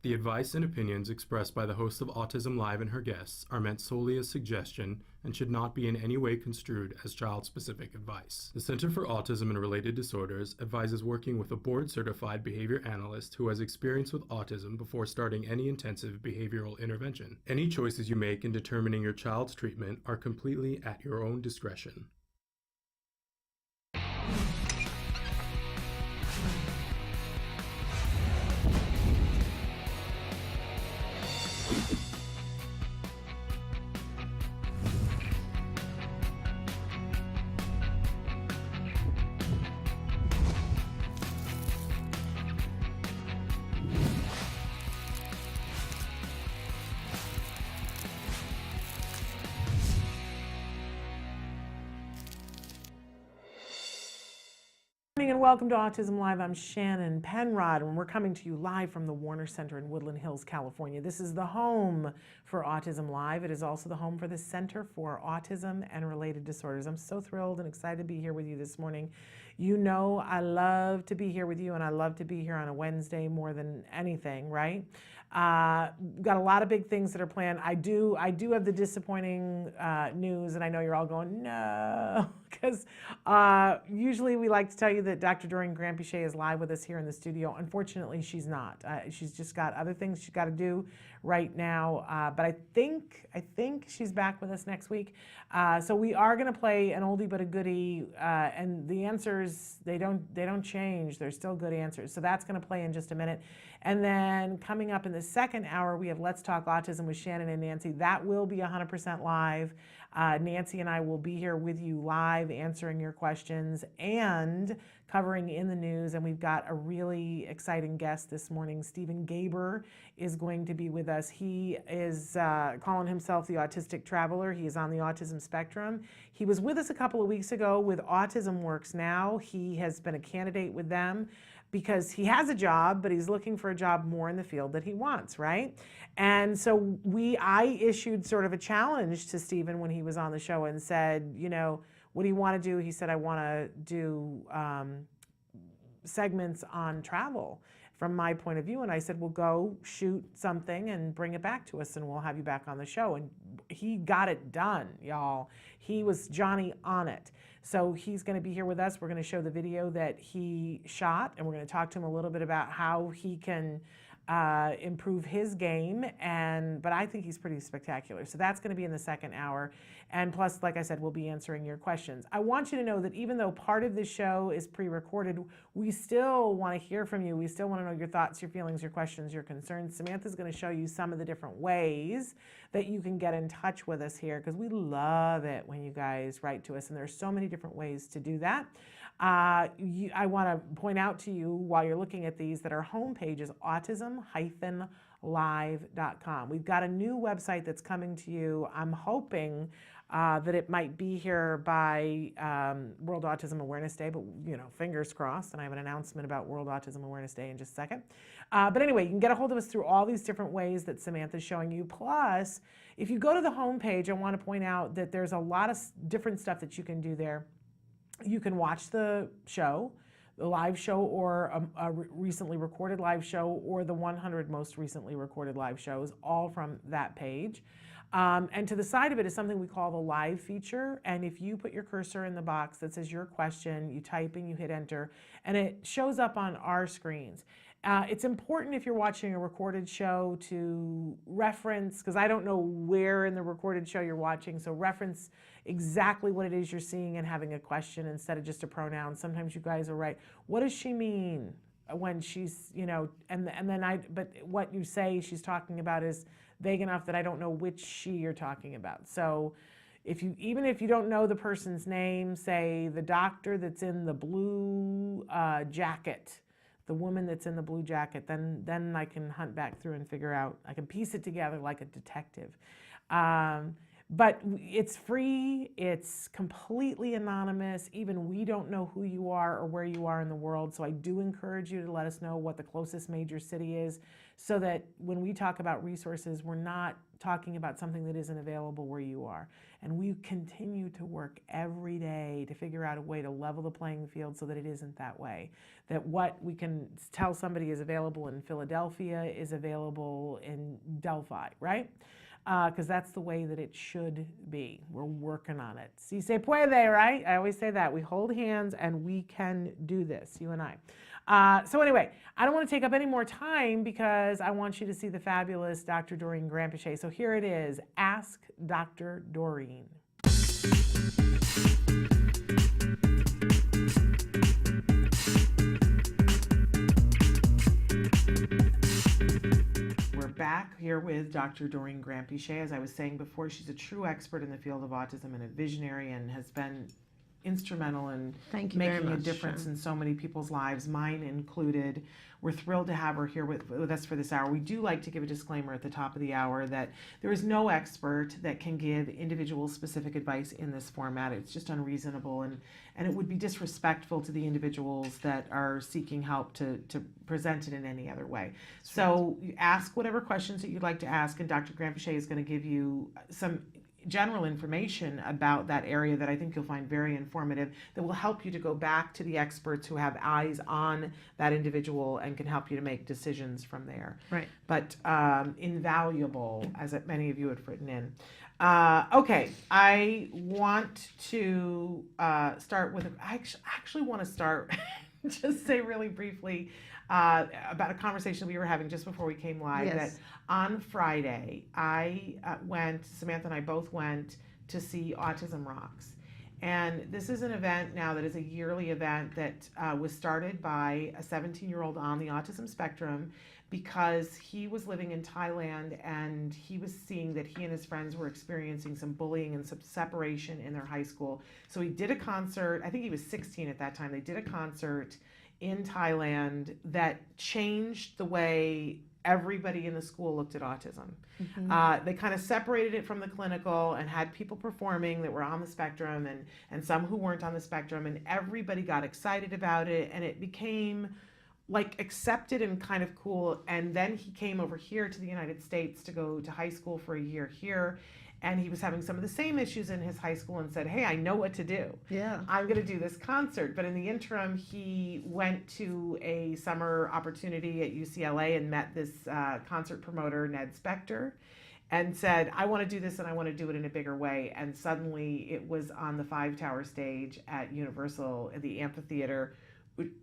The advice and opinions expressed by the host of Autism Live and her guests are meant solely as suggestion and should not be in any way construed as child-specific advice. The Center for Autism and Related Disorders advises working with a board-certified behavior analyst who has experience with autism before starting any intensive behavioral intervention. Any choices you make in determining your child's treatment are completely at your own discretion. And welcome to Autism Live. I'm Shannon Penrod, and we're coming to you live from the Warner Center in Woodland Hills, California. This is the home for Autism Live. It is also the home for the Center for Autism and Related Disorders. I'm so thrilled and excited to be here with you this morning. You know I love to be here with you, and I love to be here on a Wednesday more than anything, right? Got a lot of big things that are planned. I do have the disappointing news, and I know you're all going, no, because usually we like to tell you that Dr. Doreen Granpeche is live with us here in the studio. Unfortunately, she's not. She's just got other things she's got to do right now, but I think she's back with us next week. So we are going to play an oldie but a goodie, and the answers, they don't change. They're still good answers. So that's going to play in just a minute. And then coming up in the second hour, we have Let's Talk Autism with Shannon and Nancy. That will be 100% live. Nancy and I will be here with you live, answering your questions and covering in the news. And we've got a really exciting guest this morning. Stephen Gaber is going to be with us. He is calling himself the Autistic Traveler. He is on the autism spectrum. He was with us a couple of weeks ago with Autism Works Now. He has been a candidate with them because he has a job, but he's looking for a job more in the field that he wants, right? And so I issued sort of a challenge to Stephen when he was on the show and said, you know, what do you want to do? He said, I want to do segments on travel from my point of view. And I said, well, go shoot something and bring it back to us and we'll have you back on the show. And he got it done, y'all. He was Johnny on it. So he's going to be here with us. We're going to show the video that he shot, and we're going to talk to him a little bit about how he can improve his game. But I think he's pretty spectacular. So that's going to be in the second hour. And plus, like I said, we'll be answering your questions. I want you to know that even though part of this show is pre-recorded, we still want to hear from you. We still want to know your thoughts, your feelings, your questions, your concerns. Samantha's going to show you some of the different ways that you can get in touch with us here, because we love it when you guys write to us, and there's so many different ways to do that. I want to point out to you while you're looking at these that our homepage is autism-live.com. We've got a new website that's coming to you. I'm hoping that it might be here by World Autism Awareness Day, but you know, fingers crossed. And I have an announcement about World Autism Awareness Day in just a second. But anyway, you can get a hold of us through all these different ways that Samantha's showing you. Plus, if you go to the homepage, I want to point out that there's a lot of different stuff that you can do there. You can watch the show, the live show, or a recently recorded live show, or the 100 most recently recorded live shows, all from that page. And to the side of it is something we call the live feature. And if you put your cursor in the box that says your question, you type and you hit enter, and it shows up on our screens. It's important if you're watching a recorded show to reference, because I don't know where in the recorded show you're watching, so reference exactly what it is you're seeing and having a question instead of just a pronoun. Sometimes you guys are right. What does she mean when she's, you know, but what you say she's talking about is vague enough that I don't know which she you're talking about. So even if you don't know the person's name, say the doctor that's in the blue jacket, the woman that's in the blue jacket, then I can hunt back through and figure out, I can piece it together like a detective. But it's free, it's completely anonymous. Even we don't know who you are or where you are in the world. So I do encourage you to let us know what the closest major city is, so that when we talk about resources, we're not talking about something that isn't available where you are. And we continue to work every day to figure out a way to level the playing field so that it isn't that way. That what we can tell somebody is available in Philadelphia is available in Delphi, right? Because that's the way that it should be. We're working on it. Si se puede, right? I always say that. We hold hands and we can do this, you and I. So anyway, I don't want to take up any more time because I want you to see the fabulous Dr. Doreen Granpeesheh. So here it is, Ask Dr. Doreen. Back here with Dr. Doreen Granpeesheh. As I was saying before, she's a true expert in the field of autism and a visionary, and has been instrumental in making a difference in so many people's lives, mine included. We're thrilled to have her here with us for this hour. We do like to give a disclaimer at the top of the hour that there is no expert that can give individual specific advice in this format. It's just unreasonable, and it would be disrespectful to the individuals that are seeking help to present it in any other way. That's so right. Ask whatever questions that you'd like to ask, and Dr. Granpeesheh is going to give you some general information about that area that I think you'll find very informative, that will help you to go back to the experts who have eyes on that individual and can help you to make decisions from there. Right. But invaluable, as many of you have written in. Okay, I want to start with, I actually want to start, just say really briefly, about a conversation we were having just before we came live. Yes. That on Friday, Samantha and I both went to see Autism Rocks. And this is an event now that is a yearly event that was started by a 17-year-old on the autism spectrum, because he was living in Thailand and he was seeing that he and his friends were experiencing some bullying and some separation in their high school. So he did a concert, I think he was 16 at that time. They did a concert in Thailand that changed the way everybody in the school looked at autism. Mm-hmm. They kind of separated it from the clinical and had people performing that were on the spectrum and some who weren't on the spectrum, and everybody got excited about it, and it became like accepted and kind of cool. And then he came over here to the United States to go to high school for a year here. And he was having some of the same issues in his high school and said, hey, I know what to do. Yeah. I'm going to do this concert. But in the interim, he went to a summer opportunity at UCLA and met this concert promoter, Ned Spector, and said, I want to do this and I want to do it in a bigger way. And suddenly it was on the 5-tower stage at Universal in the amphitheater,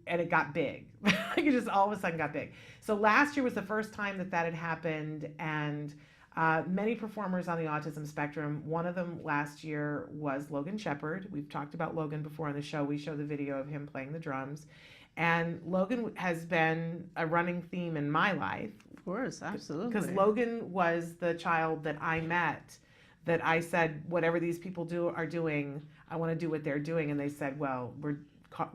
and it got big. It just all of a sudden got big. So last year was the first time that had happened, and many performers on the autism spectrum. One of them last year was Logan Shepard. We've talked about Logan before on the show. We show the video of him playing the drums. And Logan has been a running theme in my life. Of course, absolutely. Because Logan was the child that I met that I said, whatever these people are doing, I want to do what they're doing. And they said, well, we're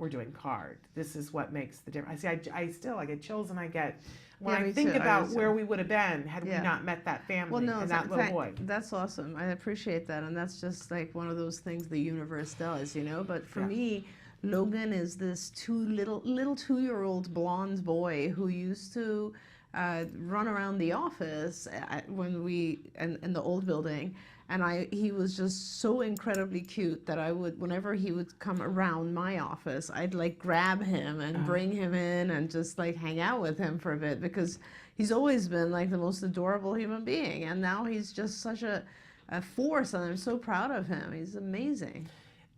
doing card. This is what makes the difference. I see, I still, I get chills, and I get, when I think about where we would have been had we not met that family and that little boy. That's awesome. I appreciate that. And that's just like one of those things the universe does, you know? But for me, Logan is this little 2-year-old blonde boy who used to run around the office when in the old building. And he was just so incredibly cute that I would, whenever he would come around my office, I'd like grab him and bring him in and just like hang out with him for a bit, because he's always been like the most adorable human being. And now he's just such a force, and I'm so proud of him. He's amazing.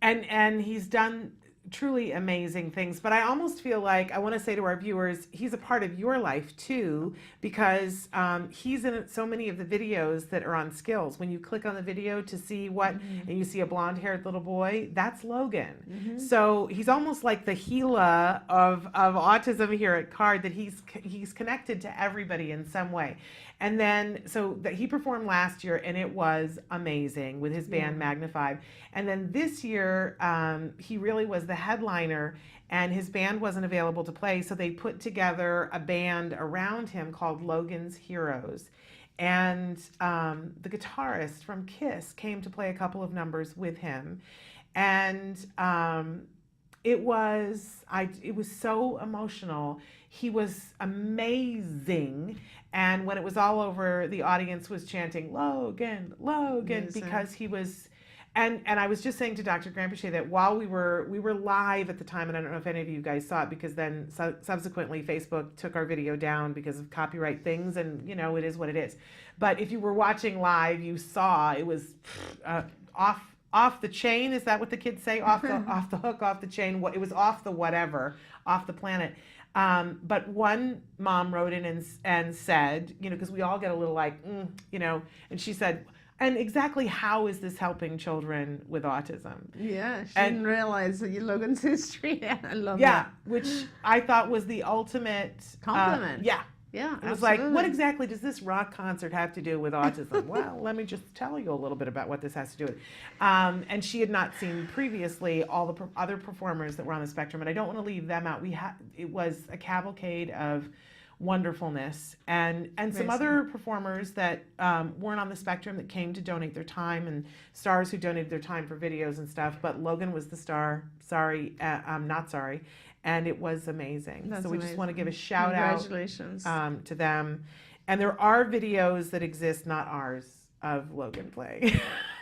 And he's done truly amazing things. But I almost feel like I want to say to our viewers, he's a part of your life too, because he's in so many of the videos that are on Skills. When you click on the video to see what, and you see a blonde-haired little boy, that's Logan. So he's almost like the Gila of autism here at CARD, that he's connected to everybody in some way. And then, so that he performed last year, and it was amazing with his band Magnified. And then this year, he really was the headliner, and his band wasn't available to play, so they put together a band around him called Logan's Heroes. And the guitarist from Kiss came to play a couple of numbers with him. And it was so emotional. He was amazing. And when it was all over, the audience was chanting, Logan, Logan, Amazing. because he was. And I was just saying to Dr. Grampiche that while we were live at the time, and I don't know if any of you guys saw it, because then subsequently Facebook took our video down because of copyright things, and you know, it is what it is. But if you were watching live, you saw it was off the chain. Is that what the kids say? Off the hook, off the chain. It was off the whatever, off the planet. But one mom wrote in and said, you know, because we all get a little like, you know, and she said, and exactly how is this helping children with autism? Yeah, she didn't realize Logan's history. I love Yeah, that. which I thought was the ultimate Compliment. Yeah. Yeah, It was like, what exactly does this rock concert have to do with autism? Well, let me just tell you a little bit about what this has to do with. And she had not seen previously all the other performers that were on the spectrum, and I don't want to leave them out. It was a cavalcade of wonderfulness, and some other performers that weren't on the spectrum that came to donate their time, and stars who donated their time for videos and stuff. But Logan was the star. Sorry, not sorry. And it was amazing. That's so we just amazing. want to give a shout out Congratulations. to them. And there are videos that exist, not ours, of Logan playing.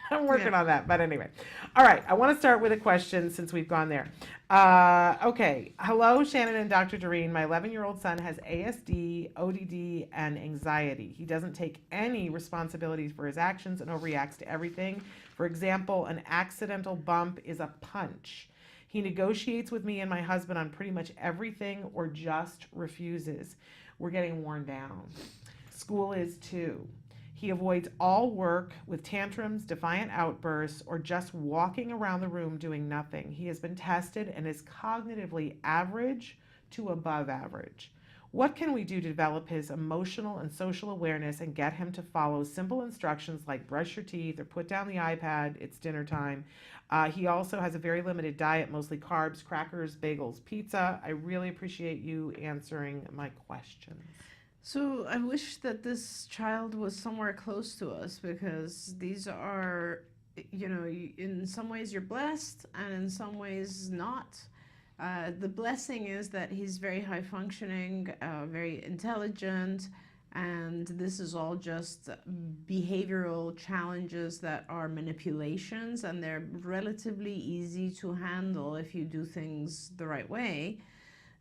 I'm working on that. But anyway. All right. I want to start with a question since we've gone there. Okay. Hello, Shannon and Dr. Doreen. My 11-year-old son has ASD, ODD, and anxiety. He doesn't take any responsibilities for his actions and overreacts to everything. For example, an accidental bump is a punch. He negotiates with me and my husband on pretty much everything or just refuses. We're getting worn down. School is too. He avoids all work with tantrums, defiant outbursts, or just walking around the room doing nothing. He has been tested and is cognitively average to above average. What can we do to develop his emotional and social awareness and get him to follow simple instructions like brush your teeth or put down the iPad, it's dinner time? He also has a very limited diet, mostly carbs, crackers, bagels, pizza. I really appreciate you answering my questions. So I wish that this child was somewhere close to us, because these are, you know, in some ways you're blessed and in some ways not. The blessing is that he's very high functioning, very intelligent, and this is all just behavioral challenges that are manipulations, and they're relatively easy to handle if you do things the right way.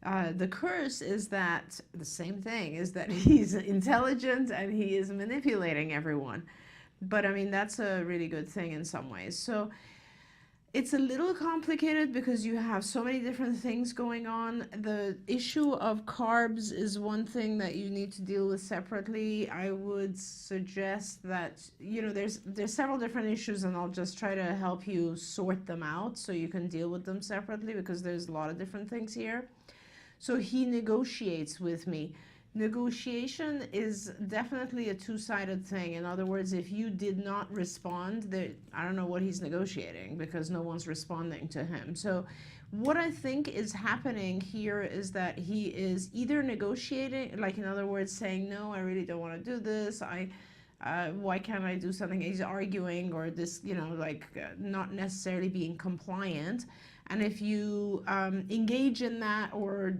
The curse is that the same thing is that he's intelligent and he is manipulating everyone. But I mean, that's a really good thing in some ways. So it's a little complicated because you have so many different things going on. The issue of carbs is one thing that you need to deal with separately. I would suggest that, you know, there's several different issues, and I'll just try to help you sort them out so you can deal with them separately, because there's a lot of different things here. So he negotiates with me. Negotiation is definitely a two-sided thing. In other words, if you did not respond, I don't know what he's negotiating, because no one's responding to him. So what I think is happening here is that he is either negotiating, like in other words, saying, no, I really don't want to do this. Why can't I do something? He's arguing, or this, you know, like not necessarily being compliant. And if you engage in that or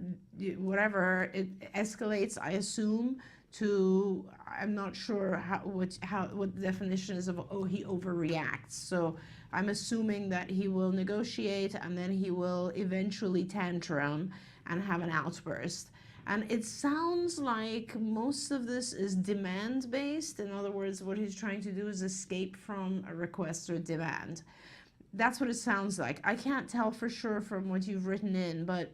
whatever, it escalates, I assume, to, I'm not sure what the definition is of, oh, he overreacts. So I'm assuming that he will negotiate and then he will eventually tantrum and have an outburst. And it sounds like most of this is demand-based. In other words, what he's trying to do is escape from a request or demand. That's what it sounds like. I can't tell for sure from what you've written in, but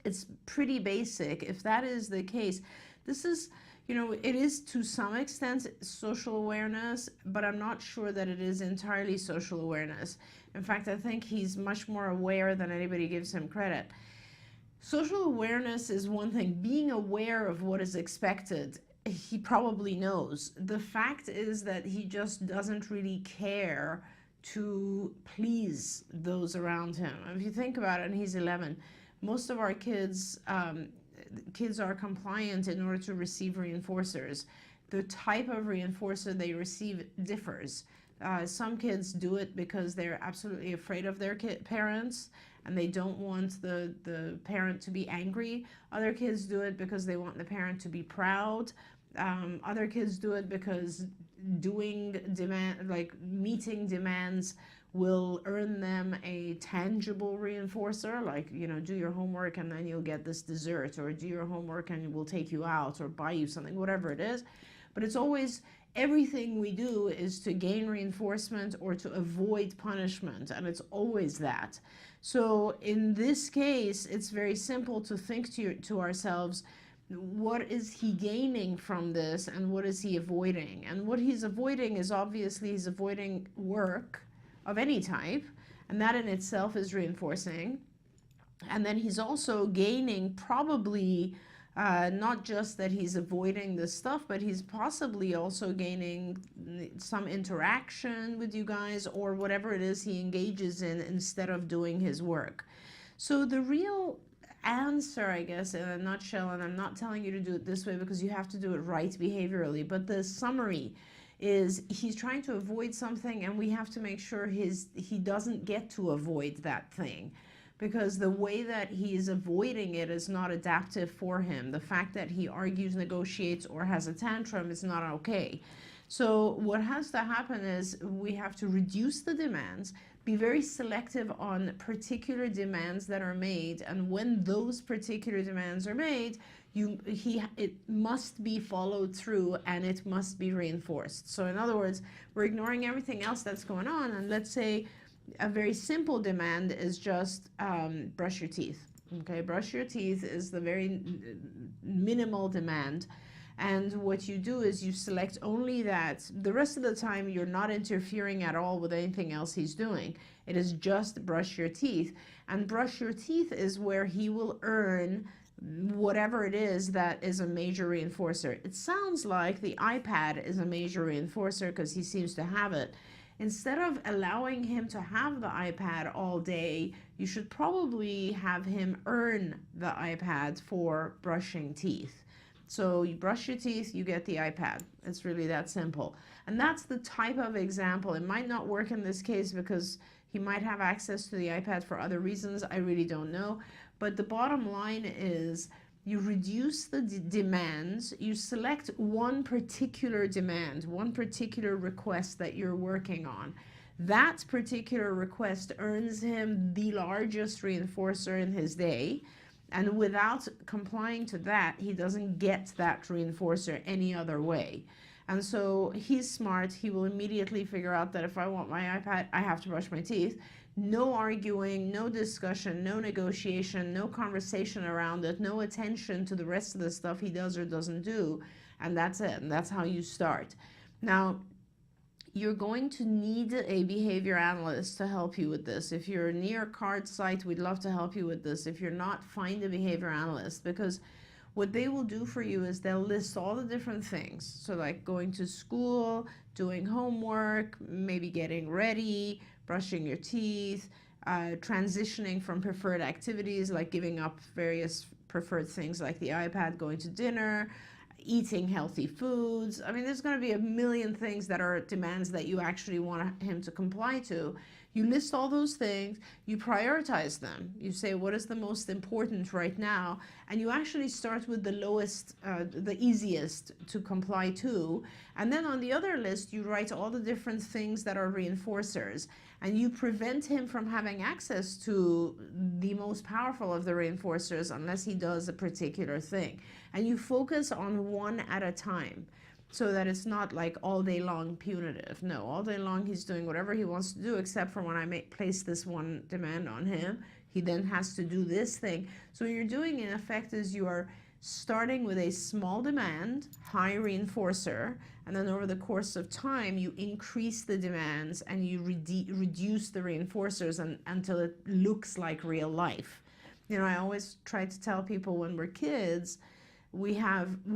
it's pretty basic. If that is the case, this is, you know, it is to some extent social awareness, but I'm not sure that it is entirely social awareness. In fact, I think he's much more aware than anybody gives him credit. Social awareness is one thing. Being aware of what is expected, he probably knows. The fact is that he just doesn't really care to please those around him. If you think about it, and he's 11, most of our kids are compliant in order to receive reinforcers. the type of reinforcer they receive differs. Some kids do it because they're absolutely afraid of their parents and they don't want the parent to be angry. Other kids do it because they want the parent to be proud. Other kids do it because meeting demands will earn them a tangible reinforcer, like, you know, do your homework and then you'll get this dessert, or do your homework and we'll take you out or buy you something, whatever it is. But it's always, everything we do is to gain reinforcement or to avoid punishment, and it's always that. So in this case, it's very simple to think to ourselves, what is he gaining from this and what is he avoiding? And what he's avoiding is, obviously, he's avoiding work of any type, and that in itself is reinforcing. And then he's also gaining, probably not just that he's avoiding this stuff, but he's possibly also gaining some interaction with you guys or whatever it is he engages in instead of doing his work. So the real answer, I guess, in a nutshell, and I'm not telling you to do it this way because you have to do it right behaviorally, but the summary is he's trying to avoid something, and we have to make sure he doesn't get to avoid that thing, because the way that he is avoiding it is not adaptive for him. The fact that he argues, negotiates, or has a tantrum is not okay. So what has to happen is we have to reduce the demands, be very selective on particular demands that are made, and when those particular demands are made, it must be followed through and it must be reinforced. So in other words, we're ignoring everything else that's going on, and let's say a very simple demand is just brush your teeth. Okay, brush your teeth is the very minimal demand. And what you do is you select only that. The rest of the time, you're not interfering at all with anything else he's doing. It is just brush your teeth. And brush your teeth is where he will earn whatever it is that is a major reinforcer. It sounds like the iPad is a major reinforcer because he seems to have it. Instead of allowing him to have the iPad all day, you should probably have him earn the iPad for brushing teeth. So you brush your teeth, you get the iPad. It's really that simple. And that's the type of example. It might not work in this case because he might have access to the iPad for other reasons. I really don't know. But the bottom line is you reduce the demands, you select one particular demand, one particular request that you're working on. That particular request earns him the largest reinforcer in his day. And without complying to that, he doesn't get that reinforcer any other way. And so he's smart. He will immediately figure out that if I want my iPad, I have to brush my teeth. No arguing, no discussion, no negotiation, no conversation around it, no attention to the rest of the stuff he does or doesn't do. And that's it. And that's how you start. Now, you're going to need a behavior analyst to help you with this. If you're near a card site, we'd love to help you with this. If you're not, find a behavior analyst, because what they will do for you is they'll list all the different things. So like going to school, doing homework, maybe getting ready, brushing your teeth, transitioning from preferred activities like giving up various preferred things like the iPad, going to dinner, eating healthy foods. I mean, there's going to be a million things that are demands that you actually want him to comply to. You list all those things, you prioritize them. You say, what is the most important right now? And you actually start with the lowest, the easiest to comply to. And then on the other list, you write all the different things that are reinforcers. And you prevent him from having access to the most powerful of the reinforcers unless he does a particular thing. And you focus on one at a time, so that it's not like all day long punitive. No, all day long he's doing whatever he wants to do, except for when I place this one demand on him. He then has to do this thing. So what you're doing in effect is you are starting with a small demand, high reinforcer, and then over the course of time you increase the demands and you reduce the reenforcers until it looks like real life. You know, I always try to tell people when we're kids, we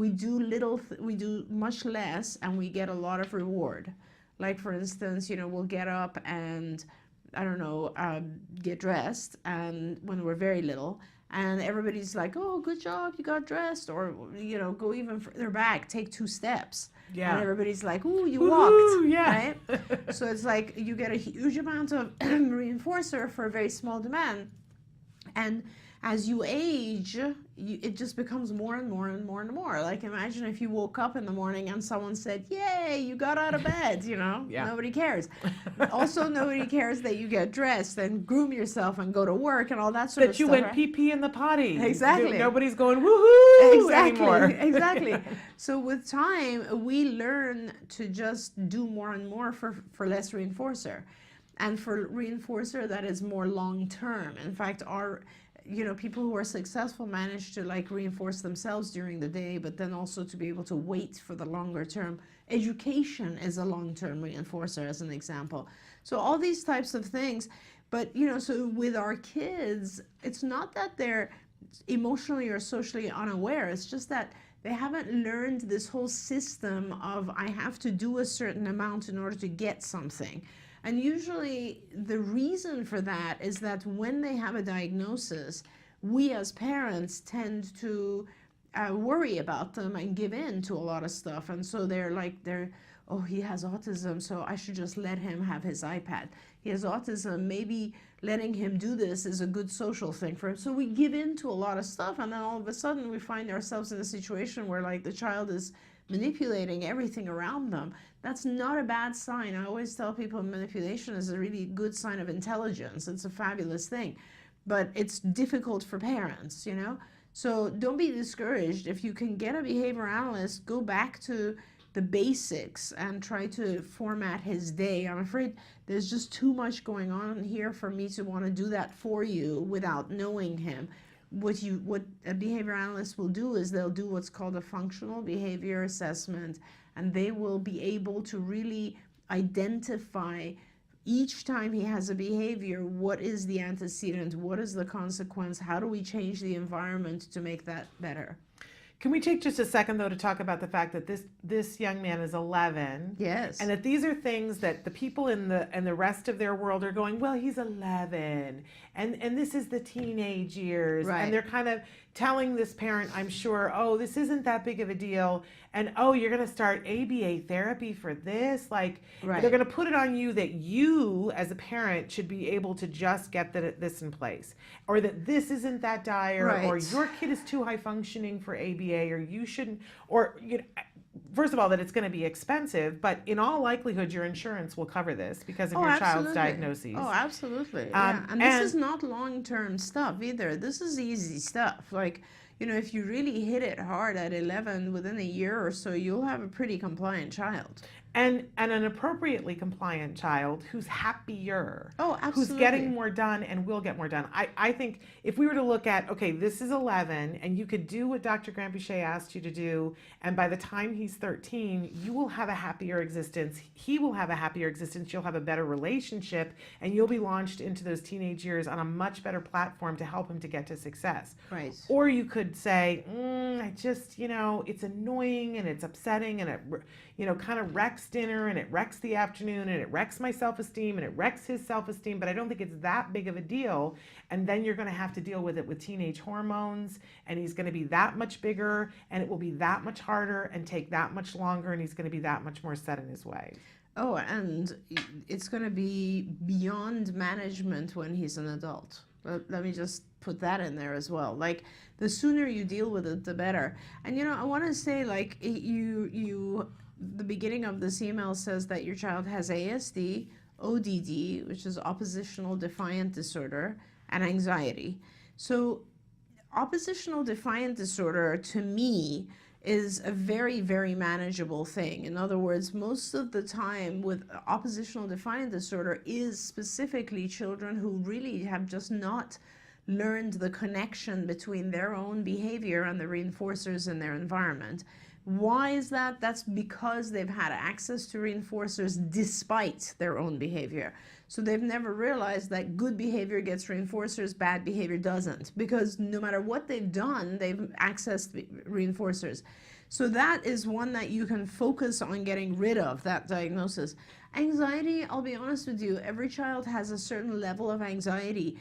do much less and we get a lot of reward. Like for instance, you know, we'll get up and I don't know, get dressed, and when we're very little, and everybody's like, oh, good job, you got dressed, or, you know, go even further back, take 2 steps. Yeah. And everybody's like, ooh, you Woo-hoo, walked, yeah. right? So it's like you get a huge amount of reinforcer for a very small demand. And as you age, it just becomes more and more and more and more. Like, imagine if you woke up in the morning and someone said, yay, you got out of bed, you know? Yeah. Nobody cares. Also, nobody cares that you get dressed and groom yourself and go to work and all that sort of That you stuff. went right? pee-pee in the potty. Exactly. Nobody's going, woohoo, Exactly, anymore. exactly. So with time, we learn to just do more and more for less reinforcer. And for reinforcer that is more long-term. In fact, people who are successful manage to like reinforce themselves during the day, but then also to be able to wait for the longer term. Education is a long-term reinforcer, as an example. So all these types of things, but so with our kids, it's not that they're emotionally or socially unaware, it's just that they haven't learned this whole system of I have to do a certain amount in order to get something. And usually the reason for that is that when they have a diagnosis, we as parents tend to worry about them and give in to a lot of stuff. And so oh, he has autism, so I should just let him have his iPad. He has autism, maybe letting him do this is a good social thing for him. So we give in to a lot of stuff, and then all of a sudden we find ourselves in a situation where like the child is manipulating everything around them. That's not a bad sign. I always tell people manipulation is a really good sign of intelligence. It's a fabulous thing, but it's difficult for parents, So don't be discouraged. If you can get a behavior analyst, go back to the basics and try to format his day. I'm afraid there's just too much going on here for me to want to do that for you without knowing him. What a behavior analyst will do is they'll do what's called a functional behavior assessment, and they will be able to really identify each time he has a behavior, what is the antecedent, what is the consequence, how do we change the environment to make that better. Can we take just a second, though, to talk about the fact that this young man is 11? Yes. And that these are things that the people in the rest of their world are going, well, he's 11, and this is the teenage years. Right. And they're kind of telling this parent, I'm sure, oh, this isn't that big of a deal. And, oh, you're going to start ABA therapy for this? Like, right. They're going to put it on you that you, as a parent, should be able to just get this in place. Or that this isn't that dire, right. or your kid is too high functioning for ABA, or you shouldn't, or, first of all, that it's going to be expensive, but in all likelihood, your insurance will cover this because of your child's diagnoses. Oh, absolutely. Yeah. And this is not long-term stuff either. This is easy stuff. Like, if you really hit it hard at 11, within a year or so, you'll have a pretty compliant child. And an appropriately compliant child who's happier. Oh, absolutely. Who's getting more done and will get more done. I think if we were to look at, okay, this is 11, and you could do what Dr. Grandpichet asked you to do, and by the time he's 13, you will have a happier existence. He will have a happier existence. You'll have a better relationship, and you'll be launched into those teenage years on a much better platform to help him to get to success. Right. Or you could say, I just, it's annoying and it's upsetting and it, kind of wrecks dinner and it wrecks the afternoon and it wrecks my self-esteem and it wrecks his self-esteem, but I don't think it's that big of a deal. And then you're going to have to deal with it with teenage hormones, and he's going to be that much bigger, and it will be that much harder and take that much longer, and he's going to be that much more set in his ways. Oh, and it's going to be beyond management when he's an adult. Let me just put that in there as well. Like, the sooner you deal with it, the better. And I want to say, like, the beginning of this email says that your child has ASD, ODD, which is oppositional defiant disorder, and anxiety. So oppositional defiant disorder, to me, is a very, very manageable thing. In other words, most of the time with oppositional defiant disorder is specifically children who really have just not learned the connection between their own behavior and the reinforcers in their environment. Why is that? That's because they've had access to reinforcers despite their own behavior. So they've never realized that good behavior gets reinforcers, bad behavior doesn't, because no matter what they've done, they've accessed reinforcers. So that is one that you can focus on getting rid of, that diagnosis. Anxiety, I'll be honest with you, every child has a certain level of anxiety.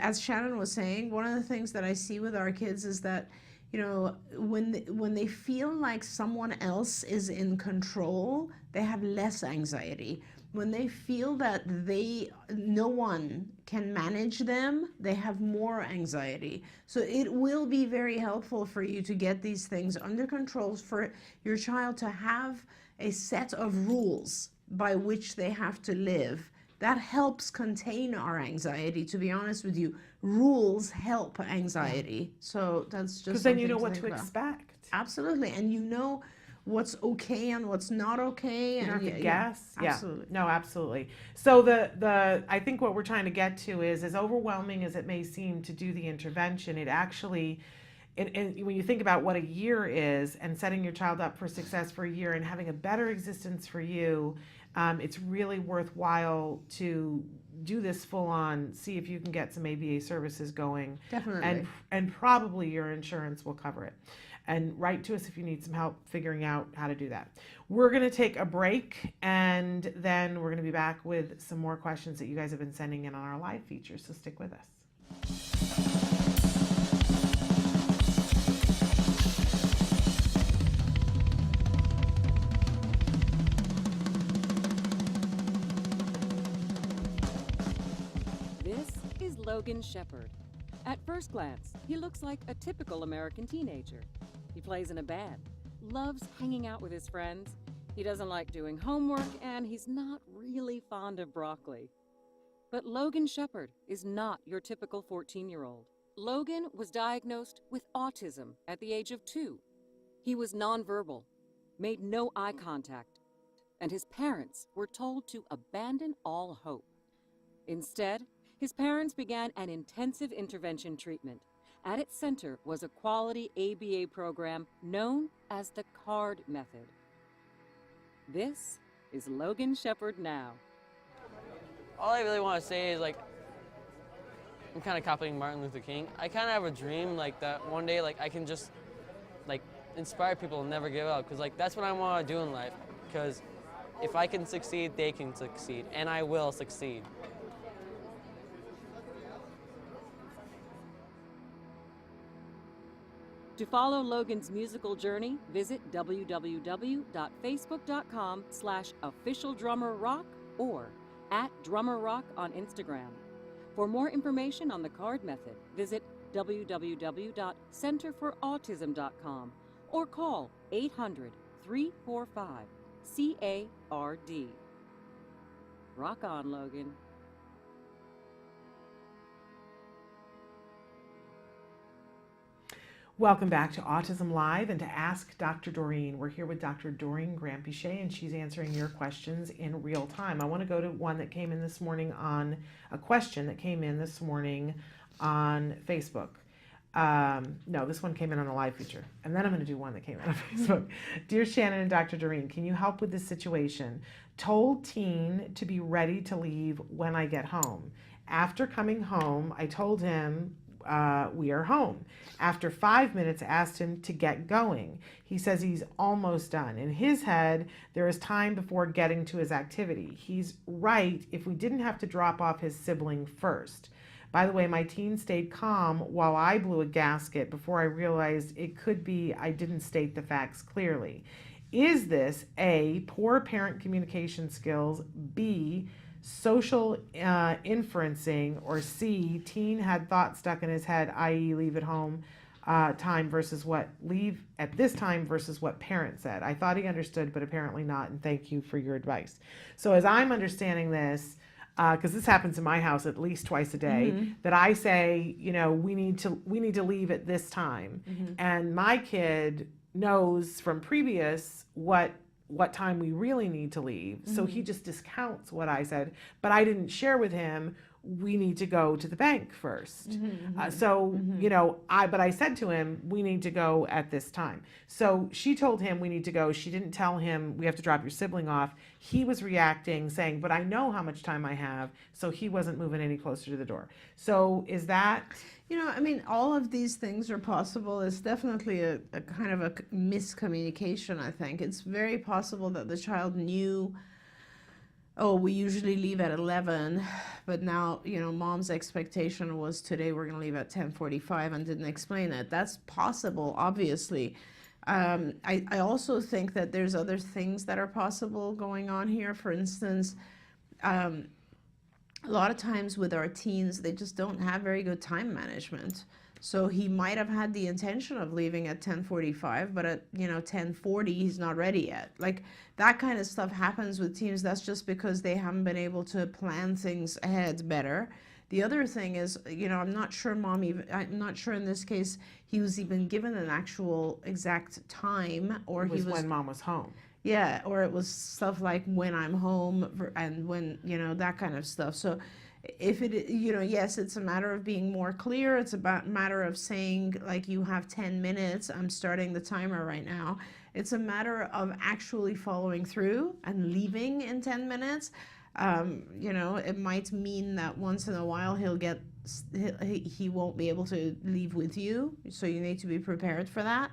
As Shannon was saying, one of the things that I see with our kids is that, when they feel like someone else is in control, they have less anxiety. When they feel that no one can manage them, they have more anxiety. So it will be very helpful for you to get these things under control, for your child to have a set of rules by which they have to live. That helps contain our anxiety, to be honest with you. Rules help anxiety. So that's just Because then you something know what think to about. expect. Absolutely. And you know what's okay and what's not okay. You don't And have to guess. Yeah. absolutely. No, absolutely. So the I think what we're trying to get to is, as overwhelming as it may seem to do the intervention, it actually, and when you think about what a year is and setting your child up for success for a year and having a better existence for you, it's really worthwhile to do this full on, see if you can get some ABA services going. Definitely. And probably your insurance will cover it. And write to us if you need some help figuring out how to do that. We're going to take a break, and then we're going to be back with some more questions that you guys have been sending in on our live feature, so stick with us. This is Logan Shepherd. At first glance, he looks like a typical American teenager. He plays in a band, loves hanging out with his friends, he doesn't like doing homework, and he's not really fond of broccoli. But Logan Shepherd is not your typical 14-year-old. Logan was diagnosed with autism at the age of 2. He was nonverbal, made no eye contact, and his parents were told to abandon all hope. Instead, his parents began an intensive intervention treatment. At its center was a quality ABA program known as the CARD method. This is Logan Shepherd now. All I really want to say is, I'm kind of copying Martin Luther King. I kind of have a dream that one day I can just inspire people and never give up, because that's what I want to do in life, because if I can succeed, they can succeed, and I will succeed. To follow Logan's musical journey, visit www.facebook.com/officialdrummerrock or @drummerrock on Instagram. For more information on the CARD method, visit www.centerforautism.com or call 800-345-CARD. Rock on, Logan. Welcome back to Autism Live and to Ask Dr. Doreen. We're here with Dr. Doreen Grampichet, and she's answering your questions in real time. I want to go to one that came in this morning on a question that came in this morning on Facebook. No, this one came in on a live feature, and then I'm going to do one that came in on Facebook. Dear Shannon and Dr. Doreen, can you help with this situation? Told teen to be ready to leave when I get home. After coming home, I told him we are home. After 5 minutes, asked him to get going. He says he's almost done. In his head, there is time before getting to his activity. He's right if we didn't have to drop off his sibling first. By the way, my teen stayed calm while I blew a gasket before I realized it could be I didn't state the facts clearly. Is this A, poor parent communication skills, B, social inferencing, or C, teen had thoughts stuck in his head, i.e. leave at home time versus leave at this time versus what parent said? I thought he understood, but apparently not, and thank you for your advice. So as I'm understanding this, because this happens in my house at least twice a day, that I say, we need to leave at this time, and my kid knows from previous what time we really need to leave. So he just discounts what I said, but I didn't share with him, we need to go to the bank first. But I said to him, we need to go at this time. So she told him we need to go. She didn't tell him we have to drop your sibling off. He was reacting saying, but I know how much time I have. So he wasn't moving any closer to the door. So is that... all of these things are possible. It's definitely a kind of a miscommunication, I think. It's very possible that the child knew oh, we usually leave at 11, but now, you know, mom's expectation was today we're going to leave at 10:45 and didn't explain it. That's possible, obviously. I also think that there's other things that are possible going on here. For instance, a lot of times with our teens, they just don't have very good time management. So he might have had the intention of leaving at 10:45, but at, you know, 10:40, he's not ready yet. Like, that kind of stuff happens with teens. That's just because they haven't been able to plan things ahead better. The other thing is, you know, I'm not sure in this case he was even given an actual exact time, or It was when mom was home. yeah, or it was stuff like when I'm home and when, you know, that kind of stuff. So if it, you know, yes, it's a matter of being more clear. It's a matter of saying, like, you have 10 minutes. I'm starting the timer right now. It's a matter of actually following through and leaving in 10 minutes. You know, it might mean that once in a while he won't be able to leave with you. So you need to be prepared for that.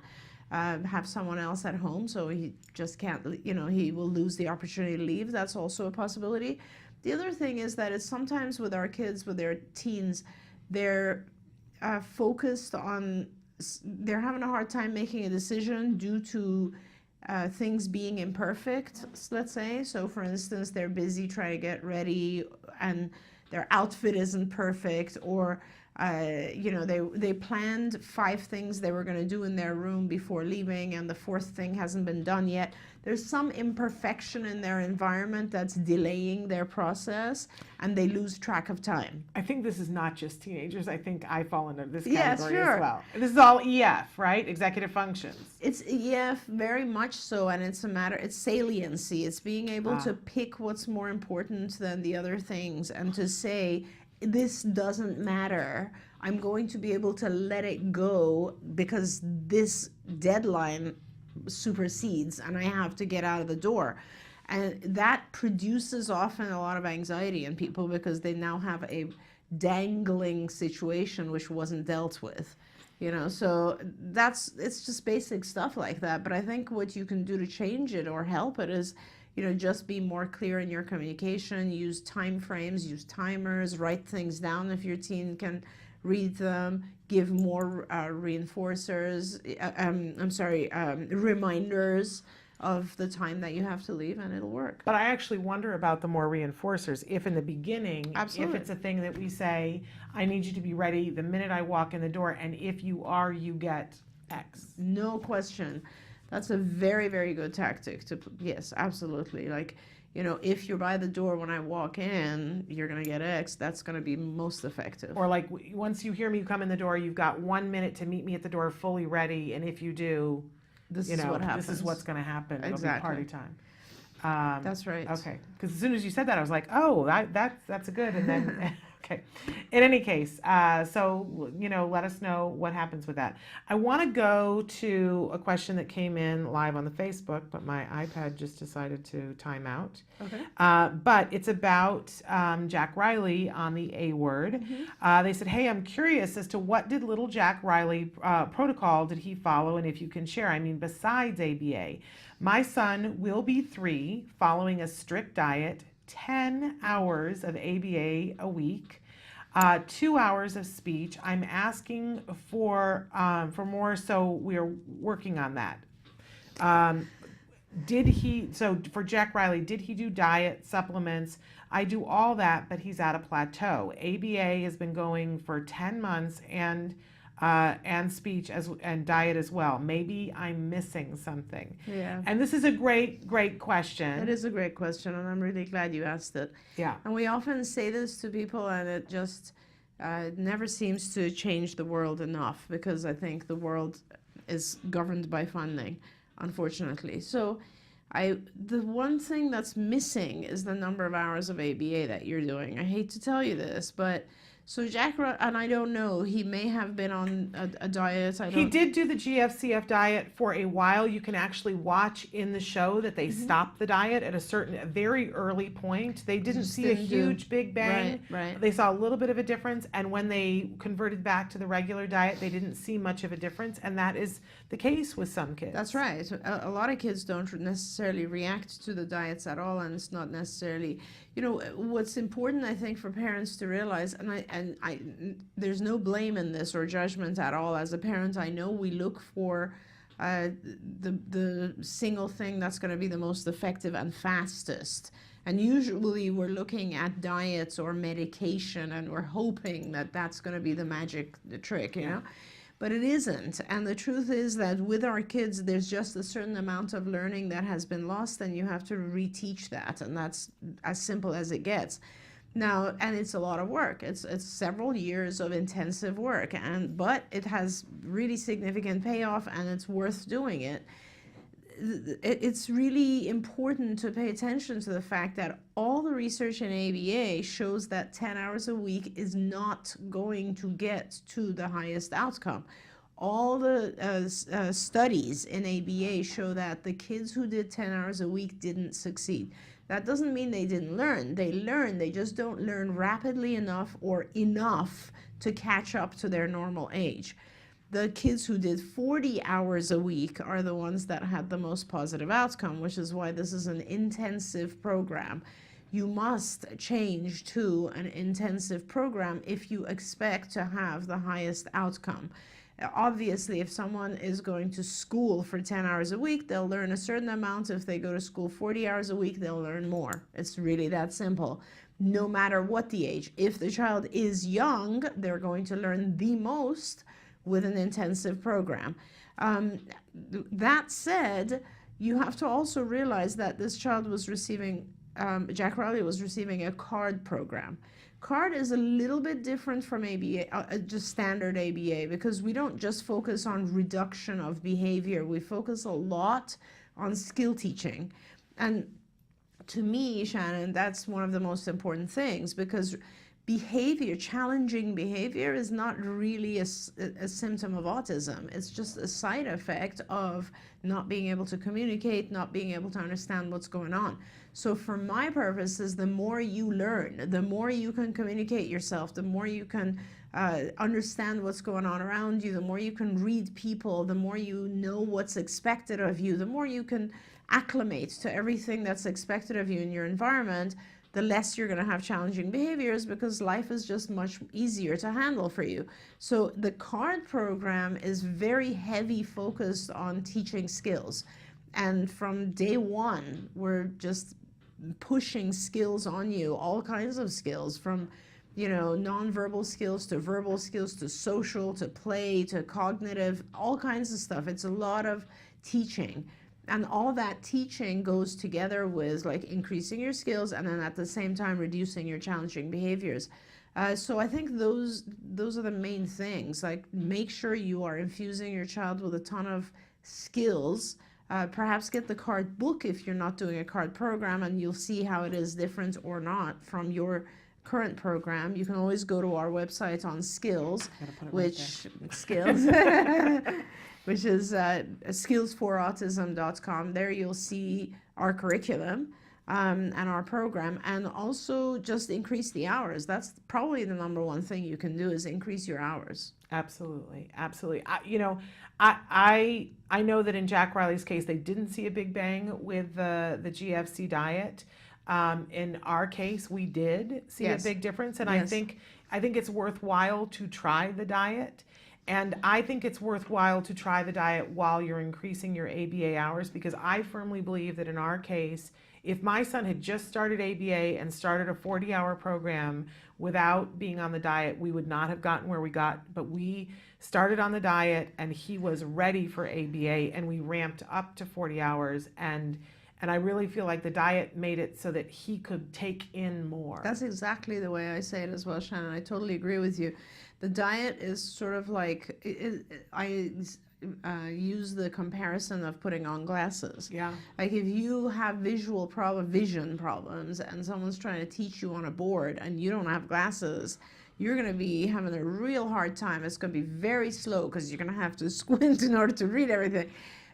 Have someone else at home so he just can't, you know, he will lose the opportunity to leave. That's also a possibility. The other thing is that it's sometimes with our kids, with their teens, they're focused on, they're having a hard time making a decision due to things being imperfect, let's say. So for instance, they're busy trying to get ready and their outfit isn't perfect, or you know, they planned 5 things they were going to do in their room before leaving, and the 4th thing hasn't been done yet. There's some imperfection in their environment that's delaying their process, and they lose track of time. I think this is not just teenagers. I think I fall into this Yeah, category sure. as well. This is all EF, right? Executive functions. It's, yeah, very much so, and it's a matter, it's saliency. It's being able to pick what's more important than the other things and to say, this doesn't matter. I'm going to be able to let it go because this deadline supersedes and I have to get out of the door. And that produces often a lot of anxiety in people because they now have a dangling situation which wasn't dealt with. You know, so it's just basic stuff like that. But I think what you can do to change it or help it is, you know, just be more clear in your communication, use time frames, use timers, write things down if your teen can read them, give more reminders of the time that you have to leave, and it'll work. But I actually wonder about the more reinforcers. If in the beginning, Absolutely. if it's a thing that we say, I need you to be ready the minute I walk in the door, and if you are, you get X. No question. That's a very, very good tactic to, yes, absolutely. Like, you know, if you're by the door when I walk in, you're going to get X. That's going to be most effective. Or like, once you hear me come in the door, you've got 1 minute to meet me at the door fully ready, and if you do, This you is know, what happens. this is what's going to happen. It'll be Exactly. party time. That's right. Okay, because as soon as you said that, I was like, oh, that's a good. And then, okay. In any case, so, you know, let us know what happens with that. I want to go to a question that came in live on the Facebook, but my iPad just decided to time out. Okay. But it's about Jack Riley on the A word. They said, hey, I'm curious as to what did little Jack Riley protocol did he follow, and if you can share, I mean, besides ABA. My son will be 3, following a strict diet, 10 hours of ABA a week, 2 hours of speech. I'm asking for more, so we're working on that. So for Jack Riley, did he do diet, supplements? I do all that, but he's at a plateau. ABA has been going for 10 months and speech and diet as well. Maybe I'm missing something. Yeah. And this is a great question. It is a great question, and I'm really glad you asked it. Yeah. And we often say this to people, and it just never seems to change the world enough, because I think the world is governed by funding, unfortunately. So the one thing that's missing is the number of hours of ABA that you're doing. I hate to tell you this, but So and I don't know, he may have been on a diet. He did do the GFCF diet for a while. You can actually watch in the show that they stopped the diet at a very early point. They didn't see a huge big bang. Right. They saw a little bit of a difference, and when they converted back to the regular diet, they didn't see much of a difference, and that is the case with some kids. That's right. A lot of kids don't necessarily react to the diets at all, and it's not necessarily, what's important, I think, for parents to realize, there's no blame in this or judgment at all. As a parent, I know we look for the single thing that's going to be the most effective and fastest. And usually we're looking at diets or medication, and we're hoping that that's going to be the magic trick, you know? But it isn't. And the truth is that with our kids, there's just a certain amount of learning that has been lost, and you have to reteach that. And that's as simple as it gets. Now, and it's a lot of work. It's several years of intensive work, but it has really significant payoff, and it's worth doing it. It's really important to pay attention to the fact that all the research in ABA shows that 10 hours a week is not going to get to the highest outcome. All the studies in ABA show that the kids who did 10 hours a week didn't succeed. That doesn't mean they didn't learn. They learn, they just don't learn rapidly enough or enough to catch up to their normal age. The kids who did 40 hours a week are the ones that had the most positive outcome, which is why this is an intensive program. You must change to an intensive program if you expect to have the highest outcome. Obviously, if someone is going to school for 10 hours a week, they'll learn a certain amount. If they go to school 40 hours a week, they'll learn more. It's really that simple, no matter what the age. If the child is young, they're going to learn the most with an intensive program. That said, you have to also realize that this child was receiving, Jack Riley was receiving a CARD program. CARD is a little bit different from ABA, just standard ABA, because we don't just focus on reduction of behavior. We focus a lot on skill teaching. And to me, Shannon, that's one of the most important things, because challenging behavior is not really a symptom of autism. It's just a side effect of not being able to communicate, not being able to understand what's going on. So for my purposes, the more you learn, the more you can communicate yourself, the more you can understand what's going on around you, the more you can read people, the more you know what's expected of you, the more you can acclimate to everything that's expected of you in your environment, the less you're going to have challenging behaviors, because life is just much easier to handle for you. So the CARD program is very heavy focused on teaching skills. And from day one, we're just pushing skills on you, all kinds of skills, from nonverbal skills to verbal skills to social to play to cognitive, all kinds of stuff. It's a lot of teaching. And all that teaching goes together with like increasing your skills and then at the same time reducing your challenging behaviors. So I think those are the main things. Like, make sure you are infusing your child with a ton of skills. Perhaps get the CARD book if you're not doing a CARD program, and you'll see how it is different or not from your current program. You can always go to our website on skills, which is skillsforautism.com. There you'll see our curriculum and our program, and also just increase the hours. That's probably the number one thing you can do, is increase your hours. Absolutely, absolutely. I know that in Jack Riley's case, they didn't see a big bang with the GFC diet. In our case, we did see a big difference, and I think it's worthwhile to try the diet. And I think it's worthwhile to try the diet while you're increasing your ABA hours, because I firmly believe that in our case, if my son had just started ABA and started a 40-hour program without being on the diet, we would not have gotten where we got. But we started on the diet and he was ready for ABA, and we ramped up to 40 hours. And I really feel like the diet made it so that he could take in more. That's exactly the way I say it as well, Shannon. I totally agree with you. The diet is sort of like, use the comparison of putting on glasses. Yeah. Like if you have vision problems and someone's trying to teach you on a board and you don't have glasses, you're going to be having a real hard time. It's going to be very slow because you're going to have to squint in order to read everything.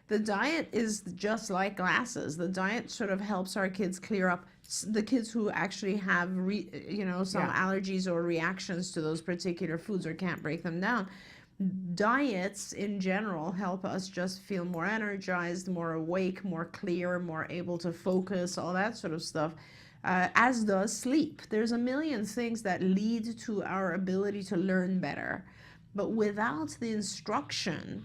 The diet is just like glasses. The diet sort of helps our kids clear up, the kids who actually have some allergies or reactions to those particular foods or can't break them down. Diets in general help us just feel more energized, more awake, more clear, more able to focus, all that sort of stuff. As does sleep. There's a million things that lead to our ability to learn better. But without the instruction,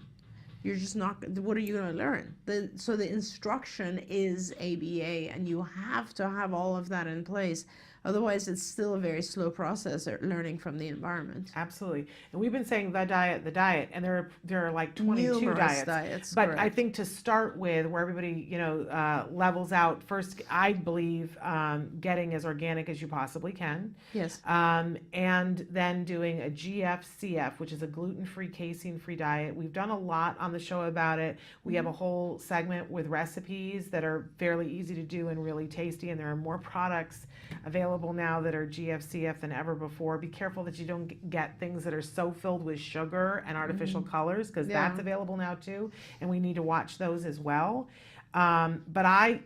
you're just not, what are you going to learn? So the instruction is ABA, and you have to have all of that in place. Otherwise, it's still a very slow process at learning from the environment. Absolutely. And we've been saying the diet, and there are like 22 Numerous diets. But correct. I think to start with, where everybody, levels out, first, I believe getting as organic as you possibly can. Yes. And then doing a GFCF, which is a gluten-free, casein-free diet. We've done a lot on the show about it. We have a whole segment with recipes that are fairly easy to do and really tasty, and there are more products available now that are GFCF than ever before. Be careful that you don't get things that are so filled with sugar and artificial colors, because that's available now too, and we need to watch those as well. But I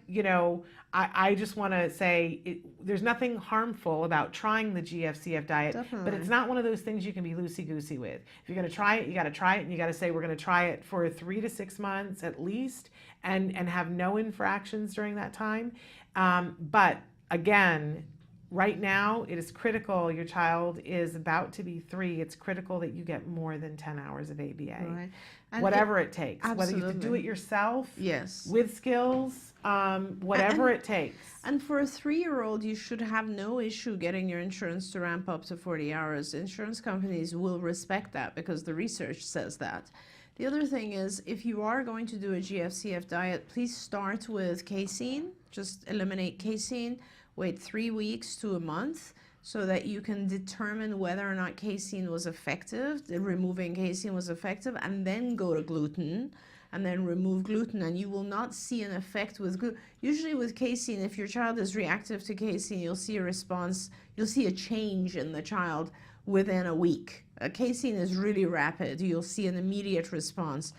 just want to say there's nothing harmful about trying the GFCF diet. Definitely. But it's not one of those things you can be loosey-goosey with. If you're going to try it, you got to try it, and you got to say, we're going to try it for 3 to 6 months at least, and have no infractions during that time. But again, right now, it is critical. Your child is about to be 3. It's critical that you get more than 10 hours of ABA, Right. And whatever it takes. Whether you have to do absolutely. it yourself, Yes. with skills, whatever it takes. And for a 3-year-old, you should have no issue getting your insurance to ramp up to 40 hours. Insurance companies will respect that because the research says that. The other thing is, if you are going to do a GFCF diet, please start with casein. Just eliminate casein. Wait 3 weeks to a month so that you can determine whether or not casein was effective, removing casein was effective, and then go to gluten, and then remove gluten, and you will not see an effect with gluten. Usually with casein, if your child is reactive to casein, you'll see a response, you'll see a change in the child within a week. Casein is really rapid. You'll see an immediate response.